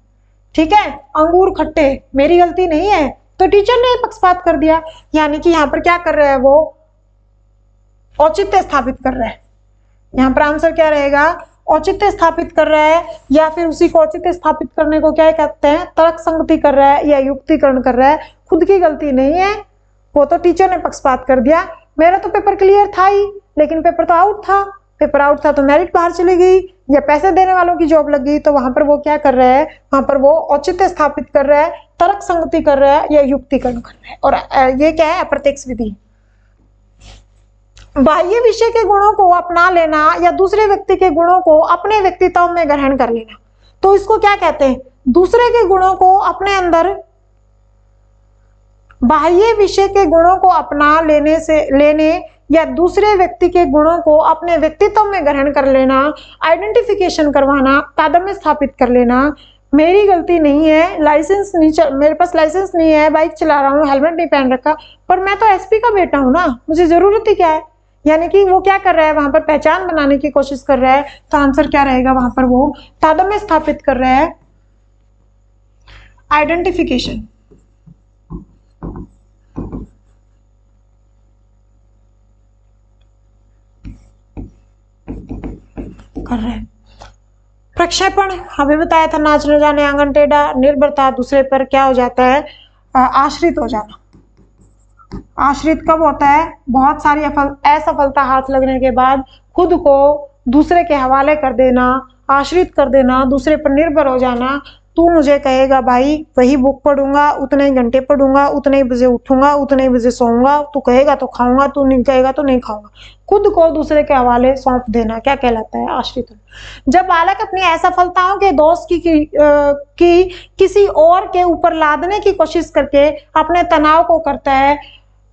ठीक है, अंगूर खट्टे, मेरी गलती नहीं है, तो टीचर ने पक्षपात कर दिया, यानी कि यहाँ पर क्या कर रहा है, वो औचित्य स्थापित कर रहा है। यहाँ पर आंसर क्या रहेगा, औचित्य स्थापित कर रहा है, या फिर उसी को औचित्य स्थापित करने को क्या कहते हैं, तर्क संगति कर रहा है या युक्तिकरण कर रहा है, खुद की गलती नहीं है, वो तो टीचर ने पक्षपात कर दिया, मेरा तो पेपर क्लियर था ही, लेकिन पेपर तो आउट था, पेपर आउट था तो मेरिट बाहर चली गई या पैसे देने वालों की जॉब लग गई, तो वहां पर वो क्या कर रहा है, वहां पर वो औचित्य स्थापित कर रहा है, तर्क संगति कर रहा है या युक्तिकरण कर रहा है। और ये क्या है, अप्रत्यक्ष विधि। बाह्य विषय के गुणों को अपना लेना या दूसरे व्यक्ति के गुणों को अपने व्यक्तित्व में ग्रहण कर लेना, तो इसको क्या कहते हैं, दूसरे के गुणों को अपने अंदर, बाह्य विषय के गुणों को अपना लेने या दूसरे व्यक्ति के गुणों को अपने व्यक्तित्व में ग्रहण कर लेना, आइडेंटिफिकेशन करवाना, तादात्म्य स्थापित कर लेना, मेरी गलती नहीं है, लाइसेंस नहीं, मेरे पास लाइसेंस नहीं है, बाइक चला रहा हूँ, हेलमेट नहीं पहन रखा, पर मैं तो एसपी का बेटा हूं ना, मुझे जरूरत ही क्या है, यानी कि वो क्या कर रहा है, वहां पर पहचान बनाने की कोशिश कर रहा है, तो आंसर क्या रहेगा, वहां पर वो तादात्म्य स्थापित कर रहा है, आइडेंटिफिकेशन कर रहे हैं। प्रक्षेपण अभी बताया था, नाचने जाने आंगन टेढ़ा, निर्भरता, दूसरे पर क्या हो जाता है, आश्रित हो जाना। आश्रित कब होता है, बहुत सारी असफलता हाथ लगने के बाद खुद को दूसरे के हवाले कर देना, आश्रित कर देना, दूसरे पर निर्भर हो जाना। तू मुझे कहेगा भाई वही बुक पढ़ूंगा, उतने ही घंटे पढ़ूंगा, उतने ही बजे उठूंगा, उतने ही बजे सोऊंगा, तू कहेगा तो खाऊंगा, तू नहीं कहेगा तो नहीं खाऊंगा, खुद को दूसरे के हवाले सौंप देना क्या कहलाता है, आश्रित। जब बालक अपनी असफलताओं के दोष की किसी और के ऊपर लादने की कोशिश करके अपने तनाव को करता है,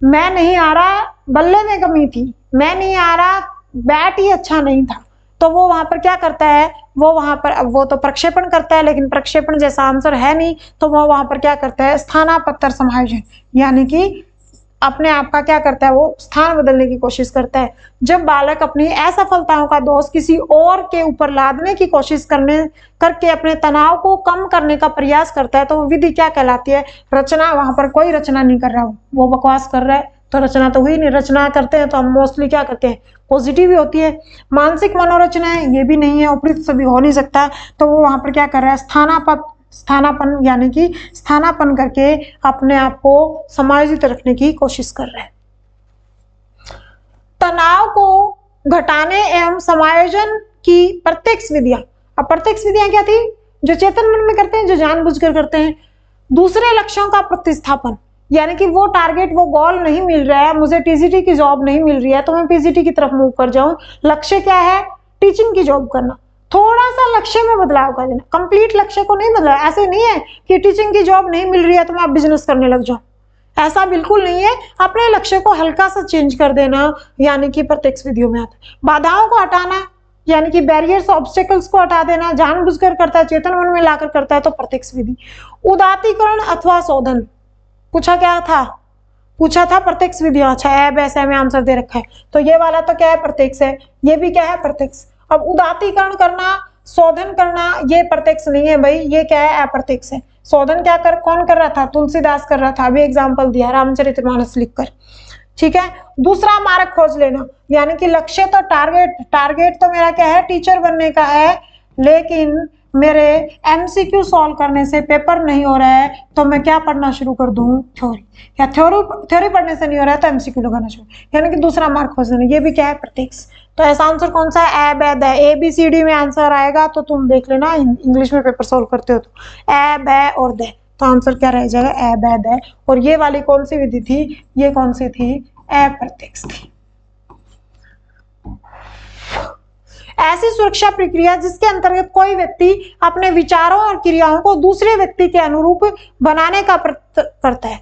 मैं नहीं आ रहा, बल्ले में कमी थी, मैं नहीं आ रहा, बैट ही अच्छा नहीं था, तो वो वहां पर क्या करता है, वो वहां पर, वो तो प्रक्षेपण करता है, लेकिन प्रक्षेपण जैसा आंसर है नहीं, तो वो वहां पर क्या करता है, स्थानापत्तर समायोजन, यानी कि अपने आप का क्या करता है, वो स्थान बदलने की कोशिश करता है। जब बालक अपनी असफलताओं का दोष किसी और के ऊपर लादने की कोशिश करके अपने तनाव को कम करने का प्रयास करता है, तो वो विधि क्या कहलाती है, रचना। वहां पर कोई रचना नहीं कर रहा, वो बकवास कर रहा है, तो रचना तो हुई नहीं। रचना करते हैं तो हम मोस्टली क्या करते हैं, पॉजिटिव ही होती है। मानसिक मनोरचना है, ये भी नहीं है, उपयुक्त सभी हो नहीं सकता, तो वो वहां पर क्या कर रहा है, स्थानापन यानी कि स्थानापन करके अपने आप को समायोजित रखने की कोशिश कर रहे हैं। तनाव को घटाने एवं समायोजन की प्रत्यक्ष विधियां। अब प्रत्यक्ष विधियां क्या थी, जो चेतन मन में करते हैं, जो जानबूझकर करते हैं। दूसरे लक्ष्यों का प्रतिस्थापन, यानी कि वो टारगेट, वो गोल नहीं मिल रहा है, मुझे टीजीटी की जॉब नहीं मिल रही है, तो मैं पीजीटी की तरफ मूव कर जाऊं। लक्ष्य क्या है, टीचिंग की जॉब करना। थोड़ा सा लक्ष्य में बदलाव कर देना, कंप्लीट लक्ष्य को नहीं बदला। ऐसे नहीं है कि टीचिंग की जॉब नहीं मिल रही है तो मैं बिजनेस करने लग जाऊं, ऐसा बिल्कुल नहीं है। अपने लक्ष्य को हल्का सा चेंज कर देना, यानी कि प्रत्यक्ष विधियों में आता है। बाधाओं को हटाना, यानी कि बैरियर्स, ऑब्स्टेकल्स को हटा देना, जानबूझकर करता है, चेतन मन में लाकर करता है, तो प्रत्यक्ष विधि। उदात्तीकरण अथवा शोधन, पूछा क्या था, पूछा था प्रत्यक्ष विधि। अच्छा, ऐब ऐसे में आंसर दे रखा है, तो ये वाला तो क्या है, प्रत्यक्ष है, ये भी क्या है, प्रत्यक्ष। अब उदात्तीकरण करना, शोधन करना, ये प्रत्यक्ष नहीं है भाई, ये क्या है, अप्रत्यक्ष है। शोधन क्या कौन कर रहा था, तुलसीदास कर रहा था, अभी एग्जाम्पल दिया रामचरितमानस लिखकर, ठीक है। दूसरा मार्ग खोज लेना, यानी कि लक्ष्य तो टारगेट तो मेरा क्या है, टीचर बनने का है, लेकिन मेरे एमसीक्यू सॉल्व करने से पेपर नहीं हो रहा है, तो मैं क्या पढ़ना शुरू कर दूं, थ्योरी। या थ्योरी पढ़ने से नहीं हो रहा है तो एमसीक्यू लगाना शुरू, यानी कि दूसरा मार्ग खोज लेना, ये भी क्या है, प्रत्यक्ष। तो ऐसा आंसर कौन सा है, ए बै दै। ए बी सी डी में आंसर आएगा तो तुम देख लेना, इंग्लिश में पेपर सोल्व करते हो तो ए बै और दै, तो आंसर क्या रह जाएगा, ए बै दै। और ये वाली कौन सी विधि थी, ये कौन सी थी, अप्रत्यक्ष थी। ऐसी सुरक्षा प्रक्रिया जिसके अंतर्गत कोई व्यक्ति अपने विचारों और क्रियाओं को दूसरे व्यक्ति के अनुरूप बनाने का प्रयत्न करता है,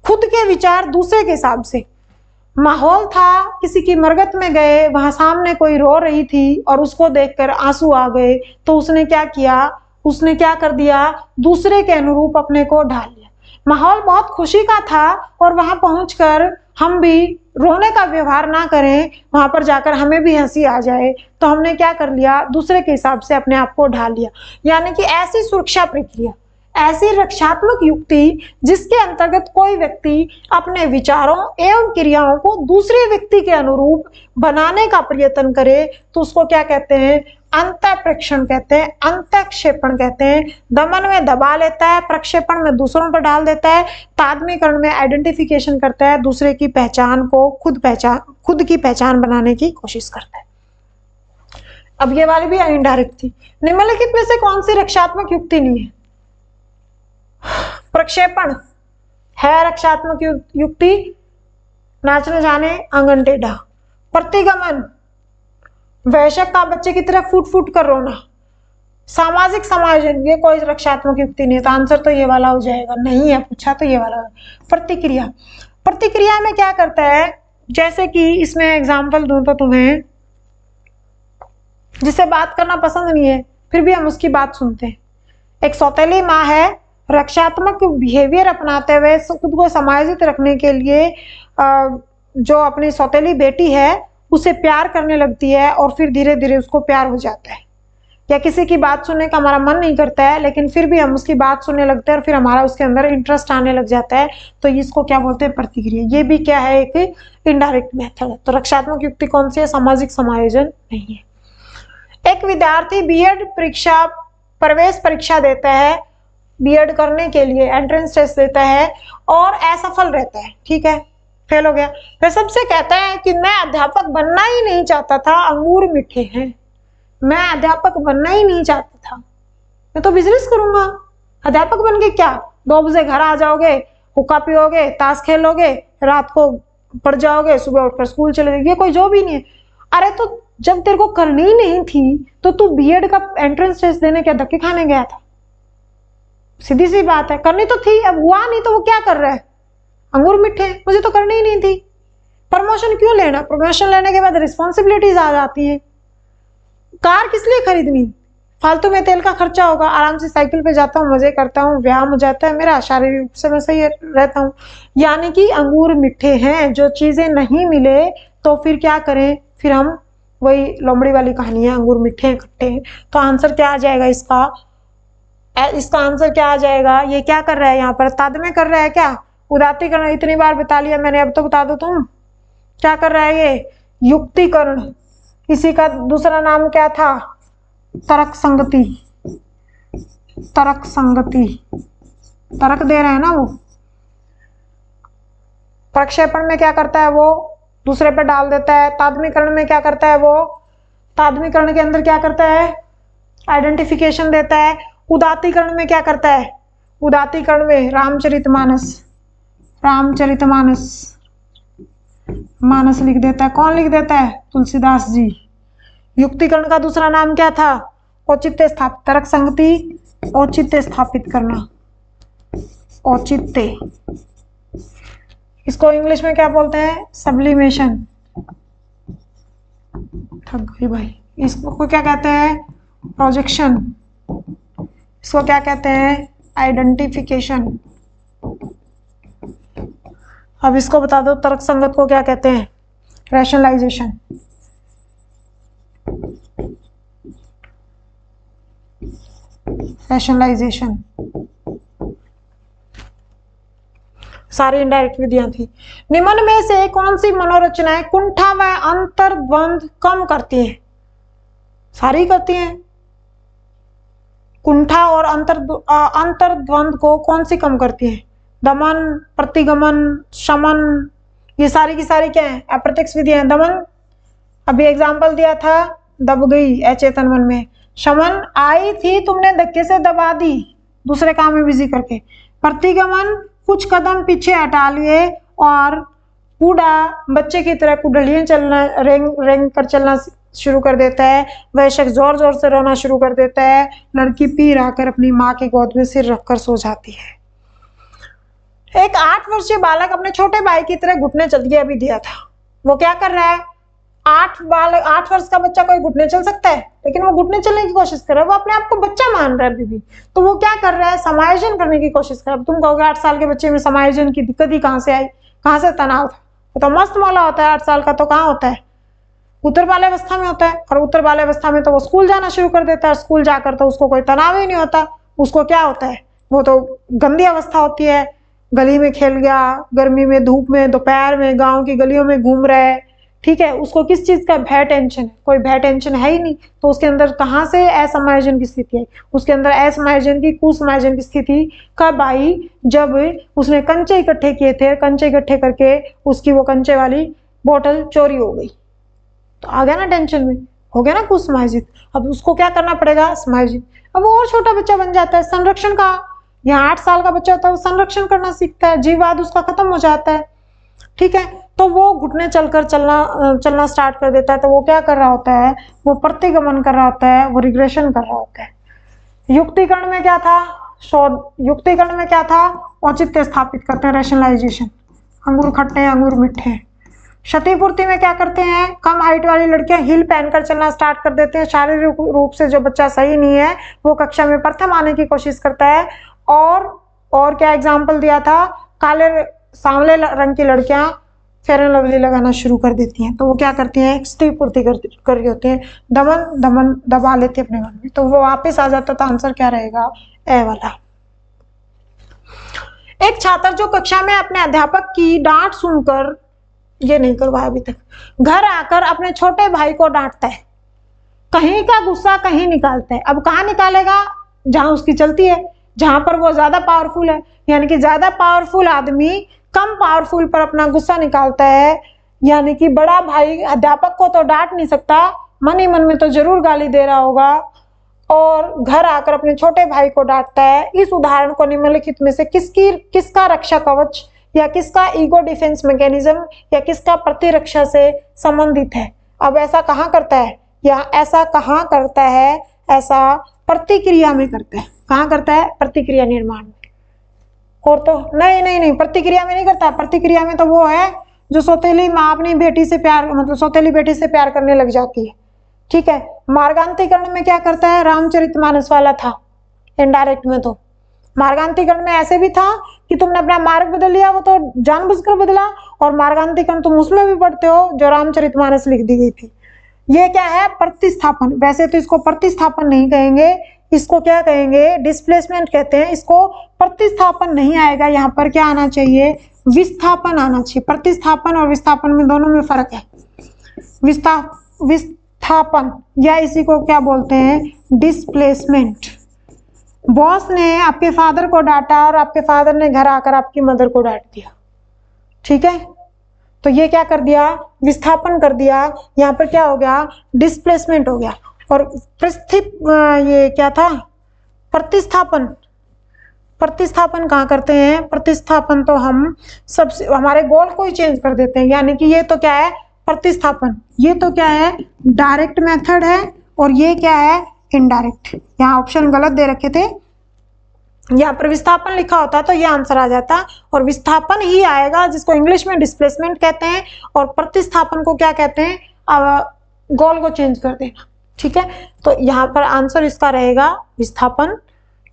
खुद के विचार दूसरे के हिसाब से। माहौल था, किसी की मरगत में गए, वहां सामने कोई रो रही थी और उसको देखकर आंसू आ गए, तो उसने क्या किया, उसने क्या कर दिया, दूसरे के अनुरूप अपने को ढाल लिया। माहौल बहुत खुशी का था और वहां पहुंचकर हम भी रोने का व्यवहार ना करें, वहां पर जाकर हमें भी हंसी आ जाए, तो हमने क्या कर लिया, दूसरे के हिसाब से अपने आप को ढाल लिया। यानी कि ऐसी सुरक्षा प्रक्रिया, ऐसी रक्षात्मक युक्ति जिसके अंतर्गत कोई व्यक्ति अपने विचारों एवं क्रियाओं को दूसरे व्यक्ति के अनुरूप बनाने का प्रयत्न करे, तो उसको क्या कहते हैं, अंतःप्रेक्षण कहते हैं, अंतःक्षेपण कहते हैं। दमन में दबा लेता है, प्रक्षेपण में दूसरों पर डाल देता है, तादमीकरण में आइडेंटिफिकेशन करता है, दूसरे की पहचान को खुद की पहचान बनाने की कोशिश करता है। अब ये वाली भी इनडायरेक्ट थी। निम्नलिखित में से कौन सी रक्षात्मक युक्ति नहीं है, प्रक्षेपण है रक्षात्मक युक्ति, नाचने जाने आंगन टेढ़ा। प्रतिगमन, वयस्क का बच्चे की तरह फुट फुट कर रोना। सामाजिक समायोजन, ये कोई रक्षात्मक युक्ति नहीं है, तो आंसर तो ये वाला हो जाएगा, नहीं है पूछा तो ये वाला। प्रतिक्रिया, प्रतिक्रिया में क्या करता है, जैसे कि इसमें एग्जाम्पल दूं तो तुम्हें, जिसे बात करना पसंद नहीं है फिर भी हम उसकी बात सुनते हैं। एक सौतेली माँ है, रक्षात्मक बिहेवियर अपनाते हुए खुद को समायोजित रखने के लिए जो अपनी सौतेली बेटी है उसे प्यार करने लगती है और फिर धीरे धीरे उसको प्यार हो जाता है। या किसी की बात सुनने का हमारा मन नहीं करता है, लेकिन फिर भी हम उसकी बात सुनने लगते हैं और फिर हमारा उसके अंदर इंटरेस्ट आने लग जाता है, तो इसको क्या बोलते हैं, प्रतिक्रिया। ये भी क्या है, एक इनडायरेक्ट मेथड है। तो रक्षात्मक युक्ति कौन सी है, सामाजिक समायोजन नहीं है। एक विद्यार्थी बीएड परीक्षा, प्रवेश परीक्षा देता है, बीएड करने के लिए एंट्रेंस टेस्ट देता है और असफल रहता है, ठीक है, फेल हो गया। फिर सबसे कहता है कि मैं अध्यापक बनना ही नहीं चाहता था, अंगूर मीठे हैं, मैं अध्यापक बनना ही नहीं चाहता था, मैं तो बिजनेस करूंगा। अध्यापक बन के क्या, 2 बजे घर आ जाओगे, हुक्का पियोगे, ताश खेलोगे, रात को पढ़ जाओगे, सुबह उठकर स्कूल चले जाओगे, ये कोई जॉब ही नहीं है। अरे तो जब तेरे को करनी ही नहीं थी तो तू बीएड का एंट्रेंस टेस्ट देने क्या धक्के खाने गया था? सीधी सी बात है, करनी तो थी, अब हुआ नहीं तो वो क्या कर रहा है, अंगूर मीठे, मुझे तो करनी ही नहीं थी। प्रमोशन क्यों लेना? प्रमोशन लेने के बाद रिस्पॉन्सिबिलिटीज आ जाती है। कार किस लिए खरीदनी? फालतू में तेल का खर्चा होगा, आराम से साइकिल पे जाता हूँ, मजे करता हूँ, व्यायाम हो जाता है मेरा, शारीरिक रूप से मैं सही रहता हूँ। यानी कि अंगूर मीठे हैं, जो चीजें नहीं मिले तो फिर क्या करें? फिर हम वही लोमड़ी वाली कहानी है, अंगूर मीठे हैं खट्टे हैं। तो आंसर क्या आ जाएगा इसका? इसका आंसर क्या आ जाएगा? ये क्या कर रहा है यहाँ पर? तादमे कर रहा है क्या? उदात्तीकरण इतनी बार बता लिया मैंने, अब तो बता दो तुम क्या कर रहा है ये? युक्तिकरण। इसी का दूसरा नाम क्या था? तर्क संगति। तर्क संगति, तर्क दे रहे हैं ना वो। प्रक्षेपण में क्या करता है वो? दूसरे पे डाल देता है। तादमीकरण में क्या करता है वो? तादमीकरण के अंदर क्या करता है? आइडेंटिफिकेशन देता है। उदात्तीकरण में क्या करता है? उदात्तीकरण में रामचरितमानस, रामचरितमानस मानस लिख देता है। कौन लिख देता है? तुलसीदास जी। युक्तिकरण का दूसरा नाम क्या था? औचित्य स्थापित। तर्क संगति, औचित्य स्थापित करना, औचित्य। इसको इंग्लिश में क्या बोलते हैं? सब्लिमेशन। थक गई भाई। इसको क्या कहते हैं? प्रोजेक्शन। इसको क्या कहते हैं? आइडेंटिफिकेशन। अब इसको बता दो, तर्क संगत को क्या कहते हैं? रैशनलाइजेशन। रैशनलाइजेशन। सारी इनडायरेक्ट विधियां थी। निम्न में से कौन सी मनोरचनाएं कुंठा व अंतर्द्वंद कम करती हैं? सारी करती हैं। कुंठा और अंतर्द्वंद को कौन सी कम करती है? दमन, प्रतिगमन, शमन, ये सारी की सारी क्या है? अप्रत्यक्ष विधियां। दमन अभी एग्जाम्पल दिया था, दब गई अचेतन मन में। शमन आई थी, तुमने धक्के से दबा दी दूसरे काम में बिजी करके। प्रतिगमन कुछ कदम पीछे हटा लिए और बूढ़ा बच्चे की तरह कुडलियां चलना, रेंग रेंग कर चलना शुरू कर देता है। वह शख्स जोर जोर से रोना शुरू कर देता है। लड़की पीर आकर अपनी माँ के गोद में सिर रखकर सो जाती है। एक 8 वर्षीय बालक अपने छोटे भाई की तरह घुटने चल गया, अभी दिया था। वो क्या कर रहा है? 8 वर्ष का बच्चा कोई घुटने चल सकता है? लेकिन वो घुटने चलने की कोशिश कर रहा है। वो अपने आप को बच्चा मान रहा है अभी भी। तो वो क्या कर रहा है? समायोजन करने की कोशिश कर रहा है। तुम कहोगे 8 साल के बच्चे में समायोजन की दिक्कत ही कहाँ से आई? कहाँ से तनाव था? वो तो मस्त मौला होता है 8 साल का। तो कहाँ होता है? उत्तर बाल्यावस्था में होता है। और उत्तर बाल्यावस्था में तो वो स्कूल जाना शुरू कर देता है। स्कूल जाकर तो उसको कोई तनाव ही नहीं होता। उसको क्या होता है? वो तो गंदी अवस्था होती है। गली में खेल गया, गर्मी में, धूप में, दोपहर में गांव की गलियों में घूम रहा है। ठीक है, उसको किस चीज का भय टेंशन है? कोई भय टेंशन है ही नहीं। तो उसके अंदर कहाँ से असमायोजन की स्थिति है? उसके अंदर असमायोजन की, कुसमायोजन की स्थिति कब आई? जब उसने कंचे इकट्ठे किए थे। कंचे इकट्ठे करके उसकी वो कंचे वाली बोतल चोरी हो गई, तो आ गया ना टेंशन में, हो गया ना कुसमायोजित। अब उसको क्या करना पड़ेगा? समायोजित। अब वो और छोटा बच्चा बन जाता है। संरक्षण का, यहाँ 8 साल का बच्चा होता है, वो संरक्षण करना सीखता है। जीववाद उसका खत्म हो जाता है। ठीक है, तो वो घुटने चलकर चलना स्टार्ट कर देता है। तो वो क्या कर रहा होता है? वो प्रतिगमन कर रहा होता है, वो रिग्रेशन कर रहा होता है। युक्तिकरण में क्या था? युक्तिकरण में क्या था? औचित्य स्थापित करते हैं, रैशनलाइजेशन। अंगूर खट्टे हैं, अंगूर मीठे हैं। क्षतिपूर्ति में क्या करते हैं? कम हाइट वाली लड़कियां हील पहनकर चलना स्टार्ट कर देते हैं। शारीरिक रूप से जो बच्चा सही नहीं है वो कक्षा में प्रथम आने की कोशिश करता है। और क्या एग्जाम्पल दिया था? काले सांवले रंग की लड़कियां फेयर एंड लवली लगाना शुरू कर देती हैं। तो वो क्या करती हैं? क्षतिपूर्ति कर रही होती है। दमन दबा लेती है अपने मन में। तो वो वापस आ जाता। तो आंसर क्या रहेगा? ए वाला। एक छात्र जो कक्षा में अपने अध्यापक की डांट सुनकर, ये नहीं करवाया अभी तक, घर आकर अपने छोटे भाई को डांटता है। कहीं का गुस्सा कहीं निकालता है। अब कहाँ निकालेगा? जहां उसकी चलती है, जहां पर वो ज्यादा पावरफुल है। यानी कि ज्यादा पावरफुल आदमी कम पावरफुल पर अपना गुस्सा निकालता है। यानी कि बड़ा भाई अध्यापक को तो डांट नहीं सकता, मन ही मन में तो जरूर गाली दे रहा होगा, और घर आकर अपने छोटे भाई को डांटता है। इस उदाहरण को निम्नलिखित में से किसका रक्षा कवच या किसका ईगो डिफेंस मैकेनिज्म या किसका प्रतिरक्षा से संबंधित है? अब ऐसा कहाँ करता है? या ऐसा कहाँ करता है? ऐसा प्रतिक्रिया में करता है। कहाँ करता है? प्रतिक्रिया निर्माण में। और तो नहीं, प्रतिक्रिया में नहीं करता। प्रतिक्रिया में तो वो है जो सौतेली माँ अपनी बेटी से प्यार, मतलब सौतेली बेटी से प्यार करने लग जाती है, ठीक है। मार्गांतीकरण में क्या करता है, रामचरितमानस वाला था इनडायरेक्ट में। तो मार्गांतीकरण में ऐसे भी था कि तुमने अपना मार्ग बदल लिया, वो तो जानबूझकर बदला, और मार्गांतीकरण तुम उसमें भी पढ़ते हो जो रामचरितमानस लिख दी गई थी। ये क्या है, प्रतिस्थापन। वैसे तो इसको प्रतिस्थापन नहीं कहेंगे, इसको क्या कहेंगे, डिस्प्लेसमेंट कहते हैं। इसको प्रतिस्थापन नहीं आएगा, यहाँ पर क्या आना चाहिए, विस्थापन आना चाहिए। प्रतिस्थापन और विस्थापन में दोनों में फर्क है। विस्थापन या इसी को क्या बोलते हैं, डिस्प्लेसमेंट। बॉस ने आपके फादर को डांटा और आपके फादर ने घर आकर आपकी मदर को डांट दिया, ठीक है। तो ये क्या कर दिया, विस्थापन कर दिया। यहाँ पर क्या हो गया, डिस्प्लेसमेंट हो गया। और ये क्या था, प्रतिस्थापन। प्रतिस्थापन कहाँ करते हैं, प्रतिस्थापन तो हम सबसे हमारे गोल को ही चेंज कर देते हैं। यानी कि ये तो क्या है, प्रतिस्थापन। ये तो क्या है, डायरेक्ट मेथड है, और ये क्या है, इनडायरेक्ट। यहाँ ऑप्शन गलत दे रखे थे, यहाँ पर विस्थापन लिखा होता तो ये आंसर आ जाता, और विस्थापन ही आएगा जिसको इंग्लिश में डिस्प्लेसमेंट कहते हैं, और प्रतिस्थापन को क्या कहते हैं, गोल को चेंज कर देना, ठीक है। तो यहाँ पर आंसर इसका रहेगा विस्थापन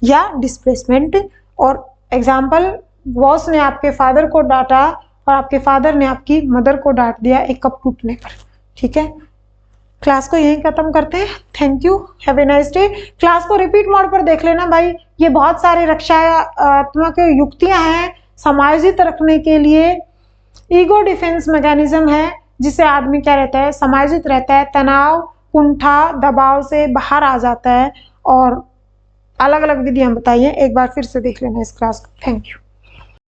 या डिस्प्लेसमेंट। और एग्जाम्पल, बॉस ने आपके फादर को डांटा और आपके फादर ने आपकी मदर को डांट दिया एक कप टूटने पर, ठीक है। क्लास को यहीं खत्म करते हैं। Thank you, have a nice day. Class को रिपीट मोड पर देख लेना भाई, ये बहुत सारे रक्षात्मक युक्तियां हैं समायोजित रखने के लिए। ईगो डिफेंस मैकेनिज्म है जिससे आदमी क्या रहता है, समायोजित रहता है, तनाव, कुंठा, दबाव से बाहर आ जाता है। और अलग अलग विधियां बताइए, एक बार फिर से देख लेना इस क्लास को। Thank you.